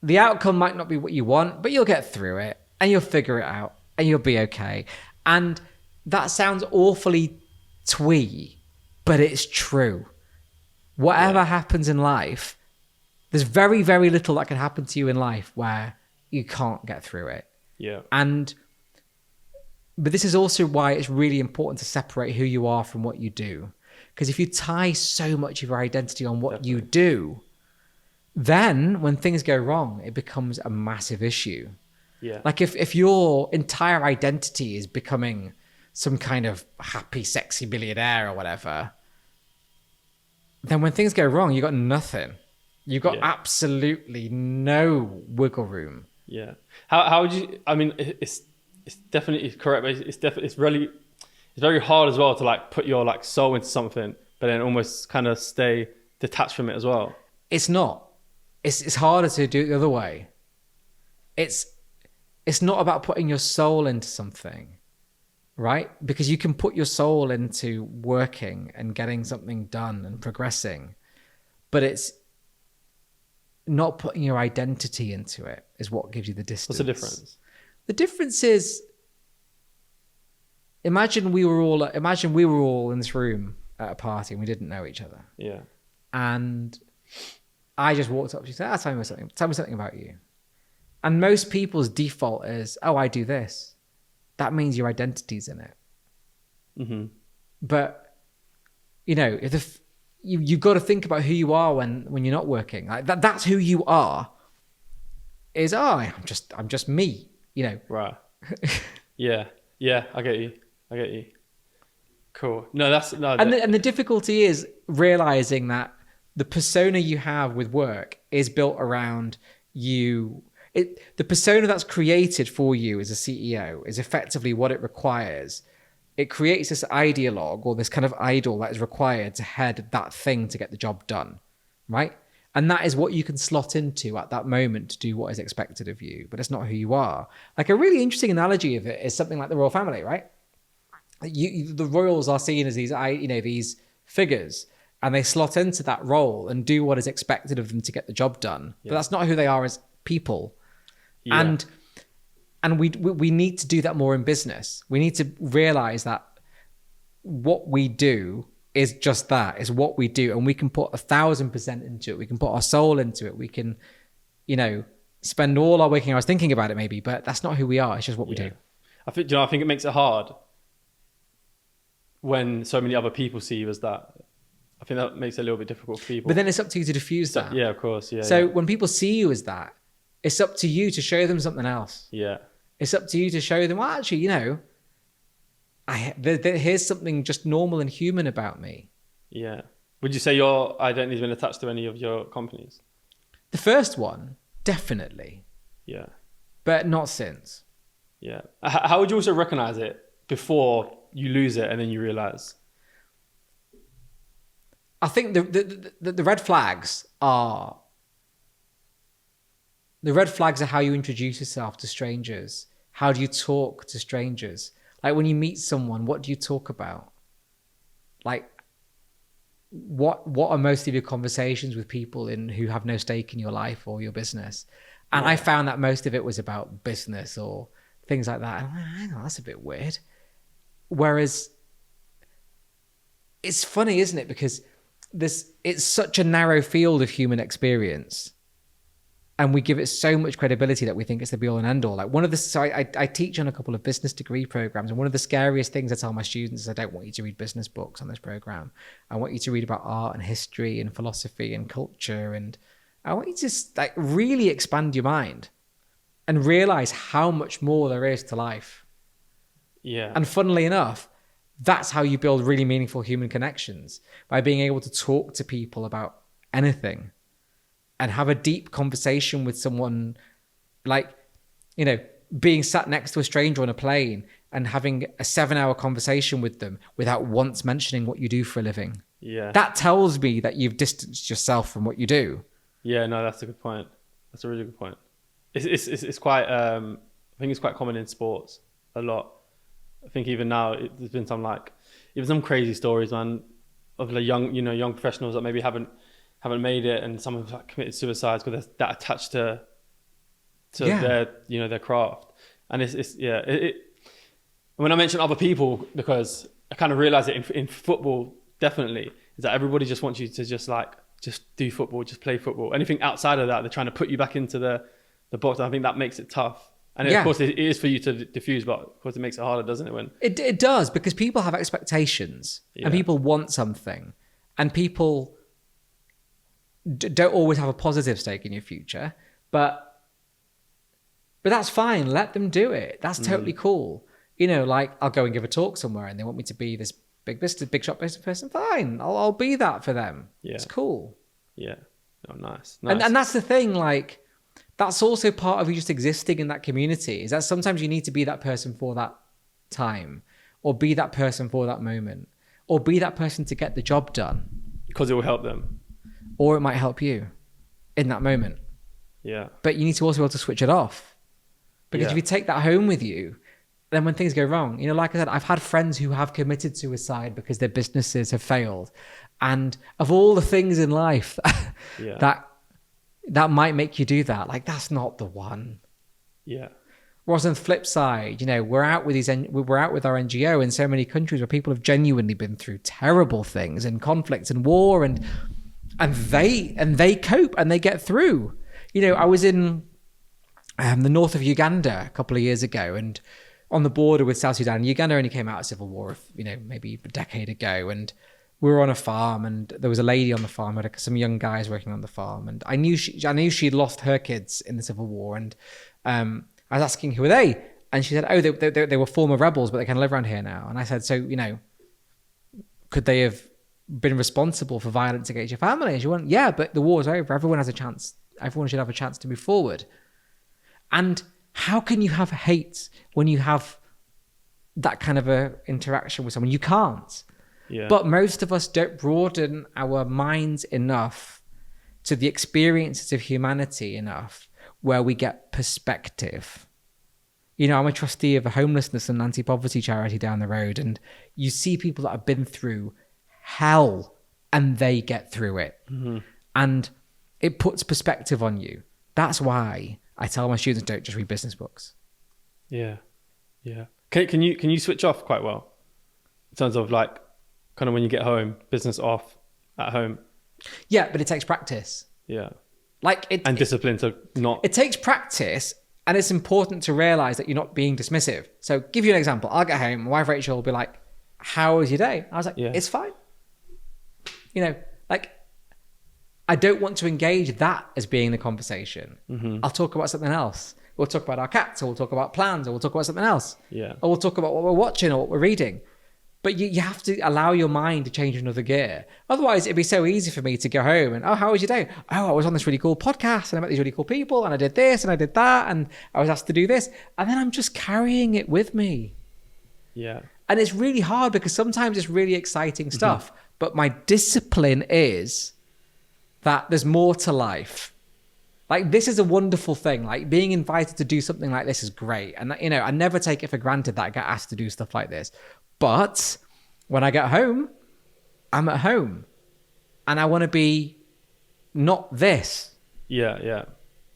The outcome might not be what you want, but you'll get through it and you'll figure it out and you'll be okay. And that sounds awfully twee, but it's true. Whatever happens in life, there's very, very little that can happen to you in life where you can't get through it. Yeah. But this is also why it's really important to separate who you are from what you do. Because if you tie so much of your identity on what you do, then when things go wrong, it becomes a massive issue. Yeah. Like if your entire identity is becoming some kind of happy, sexy billionaire or whatever, then when things go wrong, you got nothing. You've got absolutely no wiggle room. Yeah. How would you? I mean, it's definitely correct, but it's very hard as well to like put your like soul into something, but then almost kind of stay detached from it as well. It's not. It's harder to do it the other way. It's not about putting your soul into something, right? Because you can put your soul into working and getting something done and progressing, but it's not putting your identity into it is what gives you the distance. What's the difference? The difference is, imagine we were all in this room at a party and we didn't know each other. Yeah. And I just walked up to you and said, tell me something about you. And most people's default is, oh, I do this. That means your identity's in it. Mm-hmm. But, if you've got to think about who you are when you're not working. Like that's who you are. I'm just me, Right. Yeah. I get you. Cool. No, and the difficulty is realizing that the persona you have with work is built around you. The persona that's created for you as a CEO is effectively what it requires. It creates this ideologue or this kind of idol that is required to head that thing to get the job done, right? And that is what you can slot into at that moment to do what is expected of you, but it's not who you are. Like a really interesting analogy of it is something like the royal family, right? The royals are seen as these figures, and they slot into that role and do what is expected of them to get the job done. Yeah. But that's not who they are as people. Yeah. And we need to do that more in business. We need to realize that what we do is just that, is what we do. And we can put 1,000% into it. We can put our soul into it. We can, spend all our waking hours thinking about it maybe, but that's not who we are. It's just what we do. I think it makes it hard when so many other people see you as that. I think that makes it a little bit difficult for people. But then it's up to you to diffuse that. Yeah, of course. Yeah. So when people see you as that, it's up to you to show them something else. Yeah. It's up to you to show them, well, actually, here's something just normal and human about me. Yeah. Would you say your identity's been attached to any of your companies? The first one, definitely. Yeah. But not since. Yeah. How would you also recognize it before you lose it and then you realize? I think the red flags are... The red flags are how you introduce yourself to strangers. How do you talk to strangers? Like when you meet someone, what do you talk about? Like, what are most of your conversations with people who have no stake in your life or your business? And I found that most of it was about business or things like that. And I'm like, hang on, that's a bit weird. Whereas it's funny, isn't it? Because it's such a narrow field of human experience. And we give it so much credibility that we think it's the be all and end all. Like I teach on a couple of business degree programs, and one of the scariest things I tell my students is I don't want you to read business books on this program. I want you to read about art and history and philosophy and culture, and I want you to really expand your mind. and realize how much more there is to life. Yeah. And funnily enough, that's how you build really meaningful human connections, by being able to talk to people about anything and have a deep conversation with someone, like, you know, being sat next to a stranger on a plane and having a 7-hour conversation with them without once mentioning what you do for a living. Yeah. That tells me that you've distanced yourself from what you do. Yeah, no, that's a good point. That's a really good point. It's quite, I think it's quite common in sports a lot. I think even now there's been some crazy stories, man, of like young professionals that maybe haven't made it, and some have like committed suicides because they're that attached to their craft. And when I mention other people, because I kind of realize it in football, definitely, is that everybody just wants you to just do football, just play football. Anything outside of that, they're trying to put you back into the box. And I think that makes it tough. And of course, it is for you to diffuse, but of course, it makes it harder, doesn't it? When it does, because people have expectations and people want something, and people don't always have a positive stake in your future, but that's fine. Let them do it. That's totally cool. You know, like, I'll go and give a talk somewhere and they want me to be this big shot business person. Fine. I'll be that for them. Yeah. It's cool. Yeah. Oh, nice. And that's the thing, like, that's also part of you just existing in that community, is that sometimes you need to be that person for that time, or be that person for that moment, or be that person to get the job done. Because it will help them. Or it might help you in that moment. Yeah. But you need to also be able to switch it off. Because if you take that home with you, then when things go wrong, you know, like I said, I've had friends who have committed suicide because their businesses have failed. And of all the things in life that might make you do that, like, that's not the one. Yeah. Whereas on the flip side, you know, we're out with our NGO in so many countries where people have genuinely been through terrible things and conflict and war, and they cope and they get through. You know, I was in the north of Uganda a couple of years ago, and on the border with South Sudan. Uganda only came out of civil war, maybe a decade ago, and we were on a farm, and there was a lady on the farm, had some young guys working on the farm, and I knew she'd lost her kids in the civil war, and I was asking, who are they? And she said, oh, they were former rebels, but they kind of live around here now. And I said, so, you know, could they have been responsible for violence against your family? And she went, yeah, but the war's over. Everyone has a chance. Everyone should have a chance to move forward. And how can you have hate when you have that kind of a interaction with someone? You can't. Yeah. But most of us don't broaden our minds enough to the experiences of humanity enough where we get perspective. You know, I'm a trustee of a homelessness and anti-poverty charity down the road, and you see people that have been through hell and they get through it. Mm-hmm. And it puts perspective on you. That's why I tell my students, don't just read business books. Yeah. Yeah. Can you switch off quite well in terms of, like, kind of when you get home, business off at home? Yeah, but it takes practice. Yeah. And discipline to not... It takes practice, and it's important to realize that you're not being dismissive. So give you an example. I'll get home, my wife Rachel will be like, how was your day? I was like, It's fine. You know, like, I don't want to engage that as being the conversation. Mm-hmm. I'll talk about something else. We'll talk about our cats, or we'll talk about plans, or we'll talk about something else. Yeah. Or we'll talk about what we're watching or what we're reading. But you have to allow your mind to change another gear. Otherwise, it'd be so easy for me to go home and, oh, how was your day? Oh, I was on this really cool podcast and I met these really cool people and I did this and I did that and I was asked to do this. And then I'm just carrying it with me. Yeah. And it's really hard because sometimes it's really exciting stuff. Mm-hmm. But my discipline is that there's more to life. Like, this is a wonderful thing. Like, being invited to do something like this is great. And, you know, I never take it for granted that I get asked to do stuff like this. But when I get home, I'm at home. And I want to be not this. Yeah, yeah.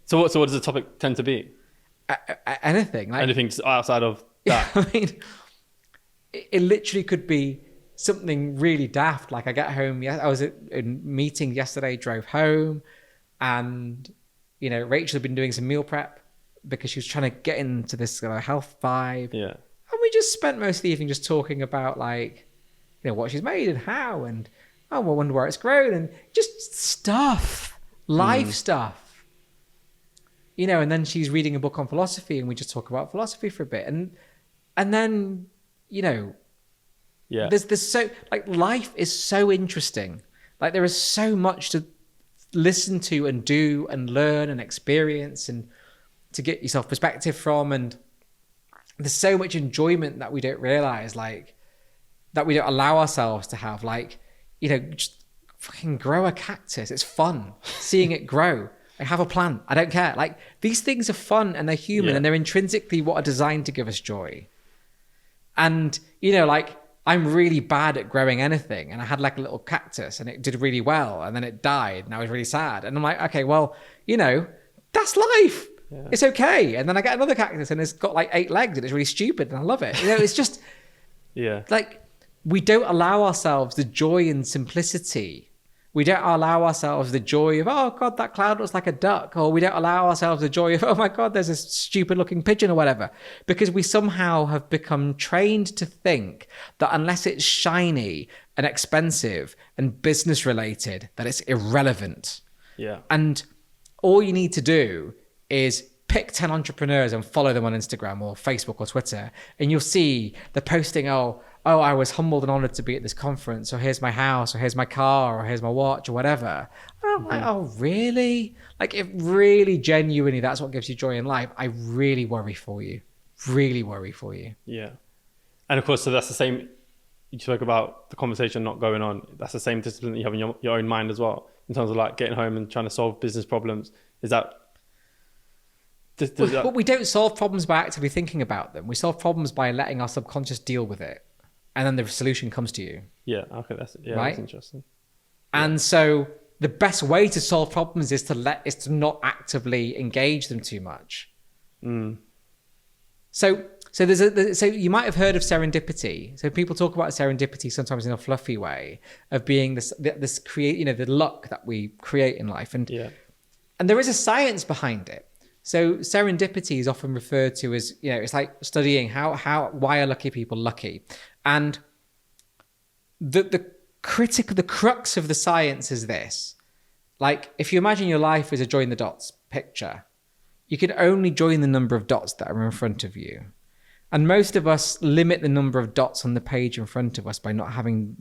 So what does the topic tend to be? Anything. Like, anything outside of that? I mean, it literally could be something really daft. Like, I get home, I was at a meeting yesterday, drove home, and, you know, Rachel had been doing some meal prep because she was trying to get into this health vibe. Yeah. And we just spent most of the evening just talking about, like, you know, what she's made and how, and, oh, I wonder where it's grown, and just stuff, life stuff. and then she's reading a book on philosophy and we just talk about philosophy for a bit. And then, there's so, like, life is so interesting. Like, there is so much to listen to and do and learn and experience and to get yourself perspective from. And there's so much enjoyment that we don't realize, like, that we don't allow ourselves to have. Like, just fucking grow a cactus. It's fun seeing it grow. Like, have a plant. I don't care. Like, these things are fun and they're human and they're intrinsically what are designed to give us joy. And, like, I'm really bad at growing anything. And I had like a little cactus and it did really well. And then it died and I was really sad. And I'm like, okay, well, that's life. Yeah. It's okay. And then I get another cactus and it's got like 8 legs and it's really stupid and I love it. It's just like, we don't allow ourselves the joy and simplicity. We don't allow ourselves the joy of, oh God, that cloud looks like a duck. Or we don't allow ourselves the joy of, oh my God, there's a stupid looking pigeon or whatever. Because we somehow have become trained to think that unless it's shiny and expensive and business related, that it's irrelevant. Yeah. And all you need to do is pick 10 entrepreneurs and follow them on Instagram or Facebook or Twitter. And you'll see they're posting, oh, I was humbled and honored to be at this conference, or here's my house, or here's my car, or here's my watch, or whatever. And I'm like, oh, really? Like, if really genuinely that's what gives you joy in life, I really worry for you. Really worry for you. Yeah. And of course, so that's the same, you spoke about the conversation not going on. That's the same discipline that you have in your own mind as well, in terms of like getting home and trying to solve business problems. Is that... But we don't solve problems by actively thinking about them. We solve problems by letting our subconscious deal with it. And then the solution comes to you. Yeah, okay, that's right? That's interesting. And so the best way to solve problems is to not actively engage them too much. So you might have heard of serendipity. So people talk about serendipity sometimes in a fluffy way of being this create, the luck that we create in life. And there is a science behind it. So serendipity is often referred to as, it's like studying why are lucky people lucky? And the crux of the science is this. Like, if you imagine your life as a join the dots picture, you can only join the number of dots that are in front of you. And most of us limit the number of dots on the page in front of us by not having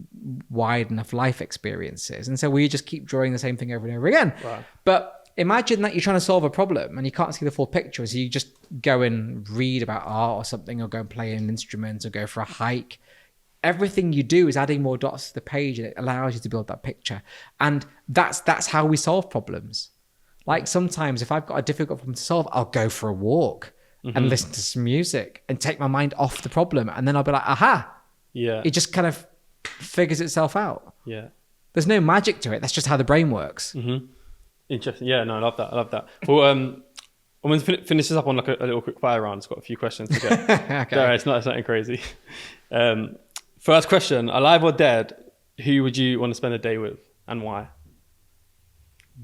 wide enough life experiences. And so we just keep drawing the same thing over and over again. Wow. But imagine that you're trying to solve a problem and you can't see the full picture. So you just go and read about art or something, or go and play an instrument, or go for a hike. Everything you do is adding more dots to the page, and it allows you to build that picture. And that's how we solve problems. Like, sometimes if I've got a difficult problem to solve, I'll go for a walk and listen to some music and take my mind off the problem. And then I'll be like, aha. Yeah. It just kind of figures itself out. Yeah. There's no magic to it. That's just how the brain works. Interesting. Yeah, no, I love that. Well, I'm going to finish this up on like a little quick fire round. It's got a few questions to get. Okay. No, it's nothing crazy. First question, alive or dead, who would you want to spend a day with and why?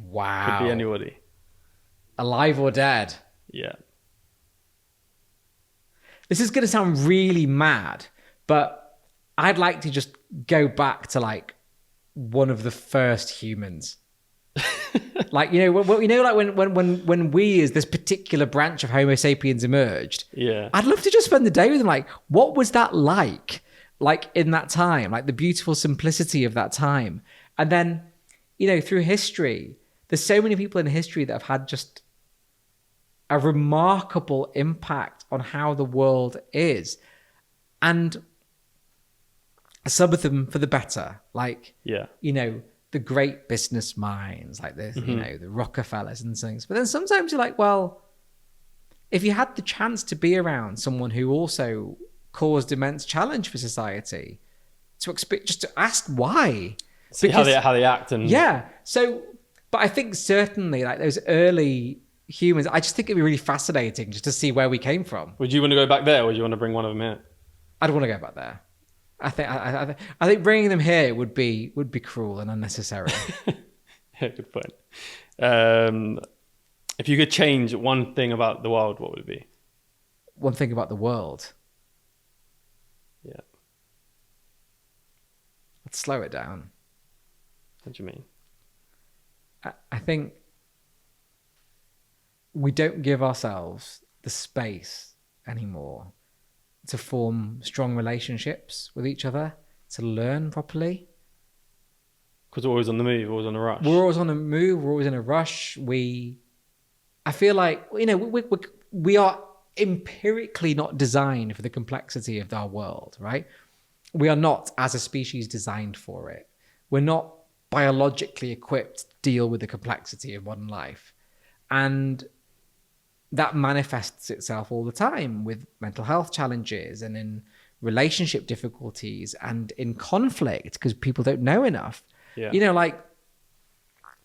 Wow. Could be anybody. Alive or dead? Yeah. This is going to sound really mad, but I'd like to just go back to like one of the first humans. Like, like when we as this particular branch of Homo sapiens emerged. Yeah. I'd love to just spend the day with them. Like, what was that like in that time? Like, the beautiful simplicity of that time. And then, through history, there's so many people in history that have had just a remarkable impact on how the world is. And some of them for the better. Like, the great business minds like this, the Rockefellers and things. But then sometimes you're like, well, if you had the chance to be around someone who also caused immense challenge for society, just to ask why. See how they act. And So, but I think certainly like those early humans, I just think it'd be really fascinating just to see where we came from. Would you want to go back there, or would you want to bring one of them here? I'd want to go back there. I think bringing them here would be cruel and unnecessary. Yeah, good point. If you could change one thing about the world, what would it be? One thing about the world? Yeah. Let's slow it down. What do you mean? I think we don't give ourselves the space anymore to form strong relationships with each other, to learn properly. Because we're always on the move, always on a rush. We're always on the move. We're always in a rush. I feel like, we are empirically not designed for the complexity of our world, right? We are not, as a species, designed for it. We're not biologically equipped to deal with the complexity of modern life. And that manifests itself all the time with mental health challenges and in relationship difficulties and in conflict because people don't know enough. Yeah. Like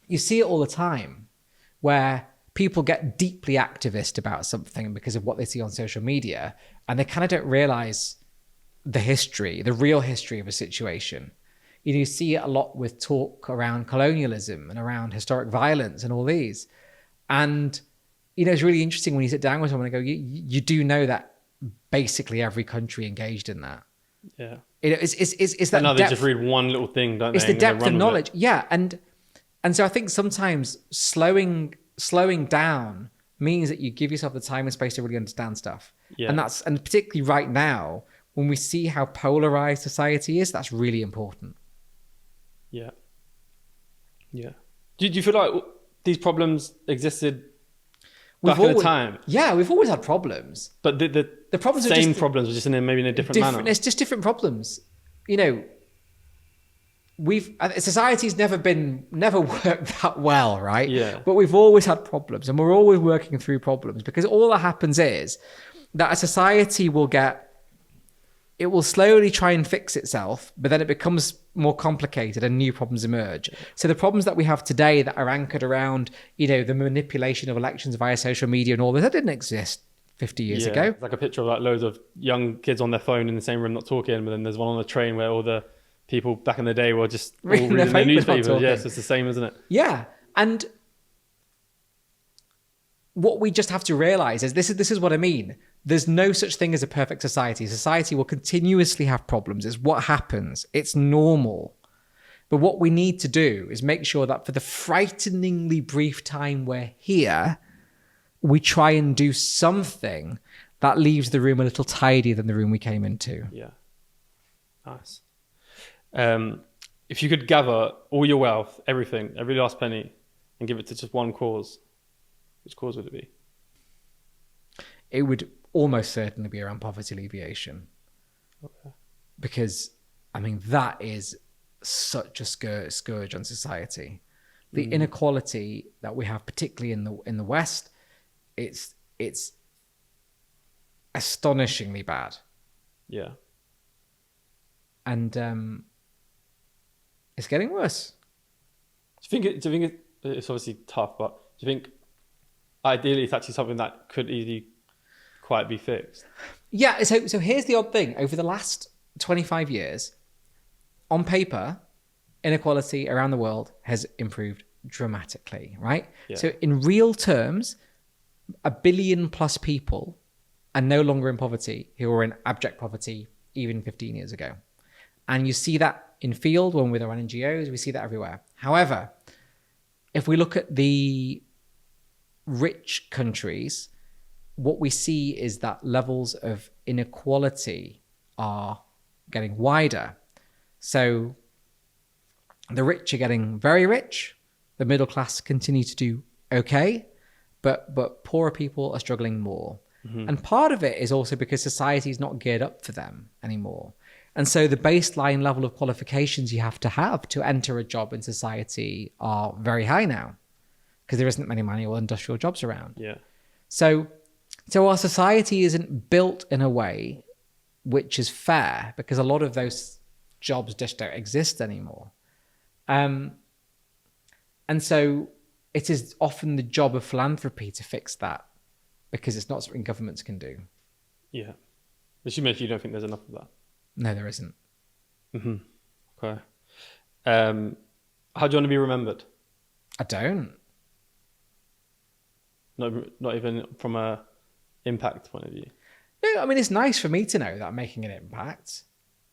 you see it all the time where people get deeply activist about something because of what they see on social media, and they kind of don't realize the real history of a situation. You see it a lot with talk around colonialism and around historic violence and all these. And, it's really interesting when you sit down with someone and go, you do know that basically every country engaged in that. Yeah. It's that now depth. They just read one little thing, don't they? It's the depth of knowledge. Yeah. And so I think sometimes slowing down means that you give yourself the time and space to really understand stuff. Yeah. And particularly right now, when we see how polarized society is, that's really important. Yeah. Yeah. Do you feel like these problems existed back at the time? Yeah, we've always had problems. But the problems are same just problems, just maybe in a different manner. It's just different problems. Society's never worked that well, right? Yeah. But we've always had problems, and we're always working through problems, because all that happens is that a society it will slowly try and fix itself, but then it becomes more complicated and new problems emerge. So the problems that we have today that are anchored around, the manipulation of elections via social media and all this, that didn't exist 50 years ago. It's like a picture of like loads of young kids on their phone in the same room not talking, but then there's one on the train where all the people back in the day were just all reading their newspapers. Yes, it's the same, isn't it? Yeah. And what we just have to realize is this is what I mean. There's no such thing as a perfect society. Society will continuously have problems. It's what happens. It's normal. But what we need to do is make sure that for the frighteningly brief time we're here, we try and do something that leaves the room a little tidier than the room we came into. Yeah. Nice. If you could gather all your wealth, everything, every last penny, and give it to just one cause, which cause would it be? It would almost certainly be around poverty alleviation. Okay. Because, that is such a scourge on society. The inequality that we have, particularly in the West, it's astonishingly bad. Yeah. And it's getting worse. Do you think it's obviously tough, but do you think ideally it's actually something that could easily quite be fixed? Yeah, so here's the odd thing. Over the last 25 years, on paper, inequality around the world has improved dramatically, right? Yeah. So in real terms, 1 billion plus people are no longer in poverty who were in abject poverty even 15 years ago. And you see that in field when we're on NGOs, we see that everywhere. However, if we look at the rich countries, what we see is that levels of inequality are getting wider. So the rich are getting very rich. The middle class continue to do okay, but poorer people are struggling more. Mm-hmm. And part of it is also because society is not geared up for them anymore. And so the baseline level of qualifications you have to enter a job in society are very high now, because there isn't many manual industrial jobs around. Yeah. So our society isn't built in a way which is fair, because a lot of those jobs just don't exist anymore. And so it is often the job of philanthropy to fix that, because it's not something governments can do. Yeah. But you mentioned you don't think there's enough of that. No, there isn't. Mm-hmm. Okay. How do you want to be remembered? I don't. Not even from a impact point of view. No, I mean, it's nice for me to know that I'm making an impact,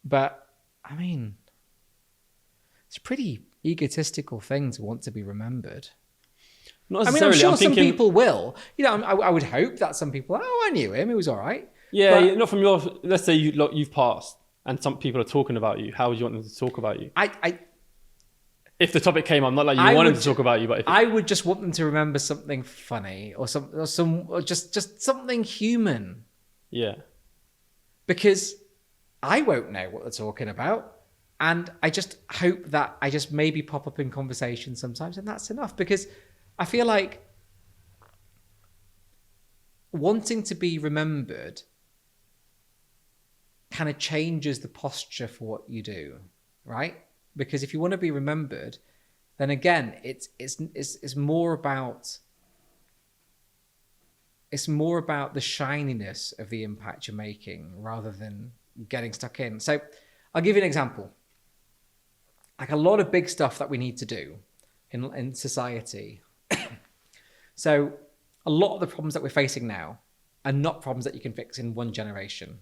but I mean, it's a pretty egotistical thing to want to be remembered. Not I mean, I'm necessarily. sure I'm some thinking, people will. I would hope that some people, I knew him, he was all right. yeah, But not from your. Let's say you've passed, and some people are talking about you. How would you want them to talk about you? If the topic came up, not like you want them to talk about you, but if I would just want them to remember something funny or just something human, yeah, because I won't know what they're talking about. And I just hope that I just maybe pop up in conversation sometimes, and that's enough. Because I feel like wanting to be remembered kind of changes the posture for what you do, right? Because if you want to be remembered, then again, it's more about the shininess of the impact you're making rather than getting stuck in. So I'll give you an example. Like a lot of big stuff that we need to do in society. So a lot of the problems that we're facing now are not problems that you can fix in one generation,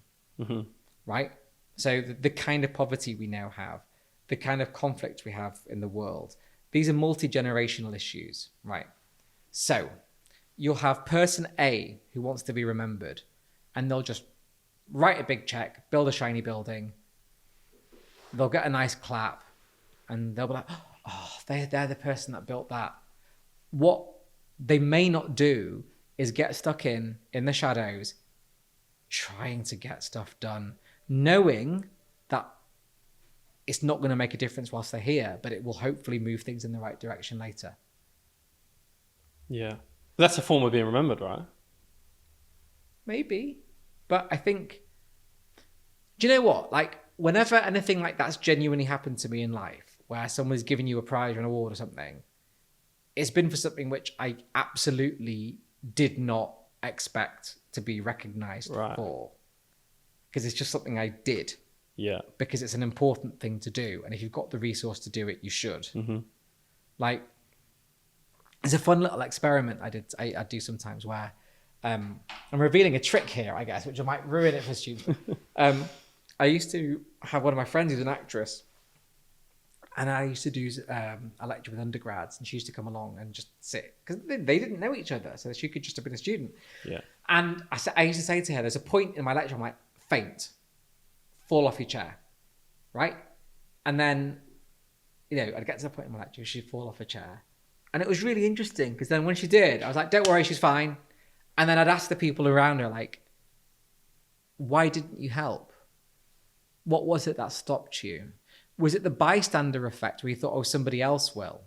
right? So the kind of poverty we now have, the kind of conflict we have in the world, these are multi-generational issues, right? So you'll have person A who wants to be remembered, and they'll just write a big check, build a shiny building, they'll get a nice clap, and they'll be like, oh, they're the person that built that. What they may not do is get stuck in the shadows, trying to get stuff done, knowing that it's not going to make a difference whilst they're here, but it will hopefully move things in the right direction later. Yeah. That's a form of being remembered, right? Maybe. But I think, do you know what? Like, whenever anything like that's genuinely happened to me in life, where someone's giving you a prize or an award or something, it's been for something which I absolutely did not expect to be recognized for. Because it's just something I did. Yeah. Because it's an important thing to do. And if you've got the resource to do it, you should. Like, it's a fun little experiment I do sometimes where I'm revealing a trick here, I guess, which I might ruin it for students. I used to have one of my friends who's an actress, and I used to do a lecture with undergrads, and she used to come along and just sit, because they didn't know each other, so she could just have been a student. Yeah. And I used to say to her, there's a point in my lecture, I'm like, faint, fall off your chair, right? And then, I'd get to the point in my lecture, she'd fall off her chair. And it was really interesting, because then when she did, I was like, don't worry, she's fine. And then I'd ask the people around her, like, why didn't you help? What was it that stopped you? Was it the bystander effect where you thought, oh, somebody else will?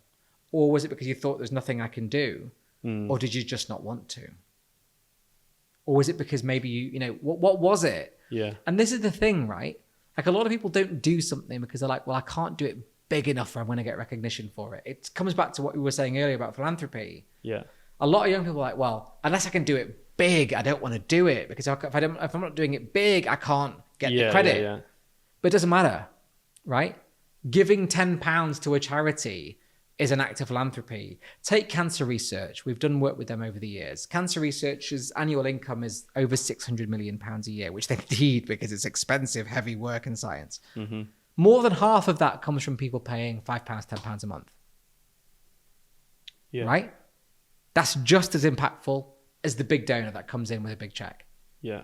Or was it because you thought there's nothing I can do? Or did you just not want to? Or was it because maybe what was it? Yeah. And this is the thing, right? Like, a lot of people don't do something because they're like, well, I can't do it big enough or I'm going to get recognition for it. It comes back to what we were saying earlier about philanthropy. Yeah. A lot of young people are like, well, unless I can do it big, I don't want to do it, because if I'm not doing it big, I can't get the credit. Yeah. But it doesn't matter, right? Giving £10 to a charity is an act of philanthropy. Take cancer research. We've done work with them over the years. Cancer research's annual income is over £600 million a year, which they need because it's expensive, heavy work in science. More than half of that comes from people paying £5, £10 a month. Yeah. Right? That's just as impactful as the big donor that comes in with a big check. Yeah.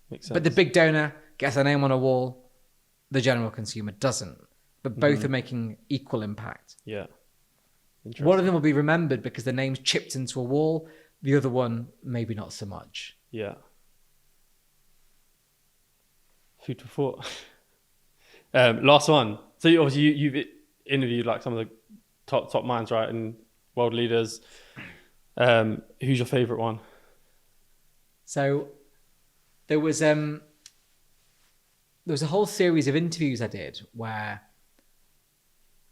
Makes sense. But the big donor gets their name on a wall, the general consumer doesn't. But both are making equal impact. Yeah. One of them will be remembered because the name's chipped into a wall. The other one, maybe not so much. Yeah. Food for thought. Last one. So you've interviewed like some of the top minds, right, and world leaders. Who's your favorite one? So there was a whole series of interviews I did where,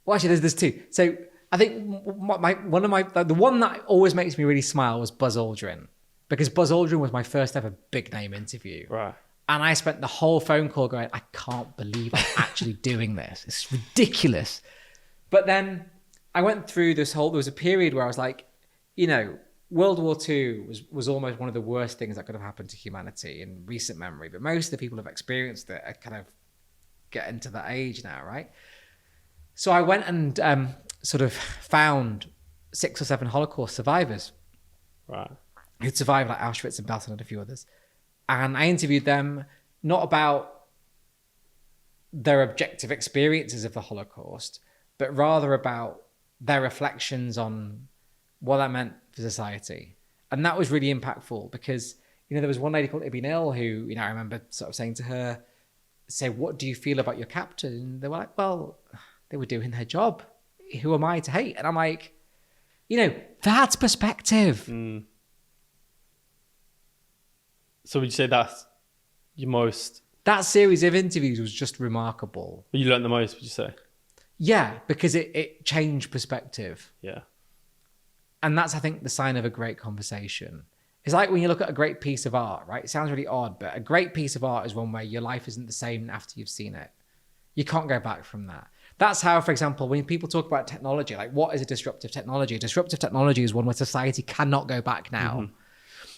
well, actually, there's two. So I think the one that always makes me really smile was Buzz Aldrin, because Buzz Aldrin was my first ever big name interview. Right. And I spent the whole phone call going, I can't believe I'm actually doing this. It's ridiculous. But then I went through there was a period where I was like, World War II was almost one of the worst things that could have happened to humanity in recent memory. But most of the people who have experienced it are kind of getting to that age now, right? So I went and sort of found 6 or 7 Holocaust survivors Right. who'd survived, like Auschwitz and Belsen and a few others. And I interviewed them not about their objective experiences of the Holocaust, but rather about their reflections on what that meant for society. And that was really impactful because, you know, there was one lady called Ibn Il who, you know, I remember sort of saying to her, say, what do you feel about your captain? And they were like, well, they were doing their job. Who am I to hate? And I'm like, you know, that's perspective. So would you say that's your most... That series of interviews was just remarkable. You learned the most, would you say? Yeah, because it changed perspective. Yeah. And that's, I think, the sign of a great conversation. It's like when you look at a great piece of art, right? It sounds really odd, but a great piece of art is one where your life isn't the same after you've seen it. You can't go back from that. That's how, for example, when people talk about technology, like what is a disruptive technology? A disruptive technology is one where society cannot go back now. Mm-hmm.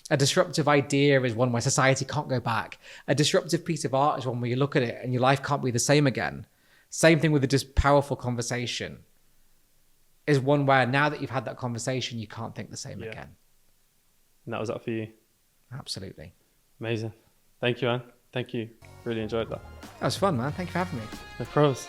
A disruptive idea is one where society can't go back. A disruptive piece of art is one where you look at it and your life can't be the same again. Same thing with a just powerful conversation is one where now that you've had that conversation, you can't think the same again. And that was that for you? Absolutely. Amazing. Thank you, man. Thank you. Really enjoyed that. That was fun, man. Thank you for having me. No pros.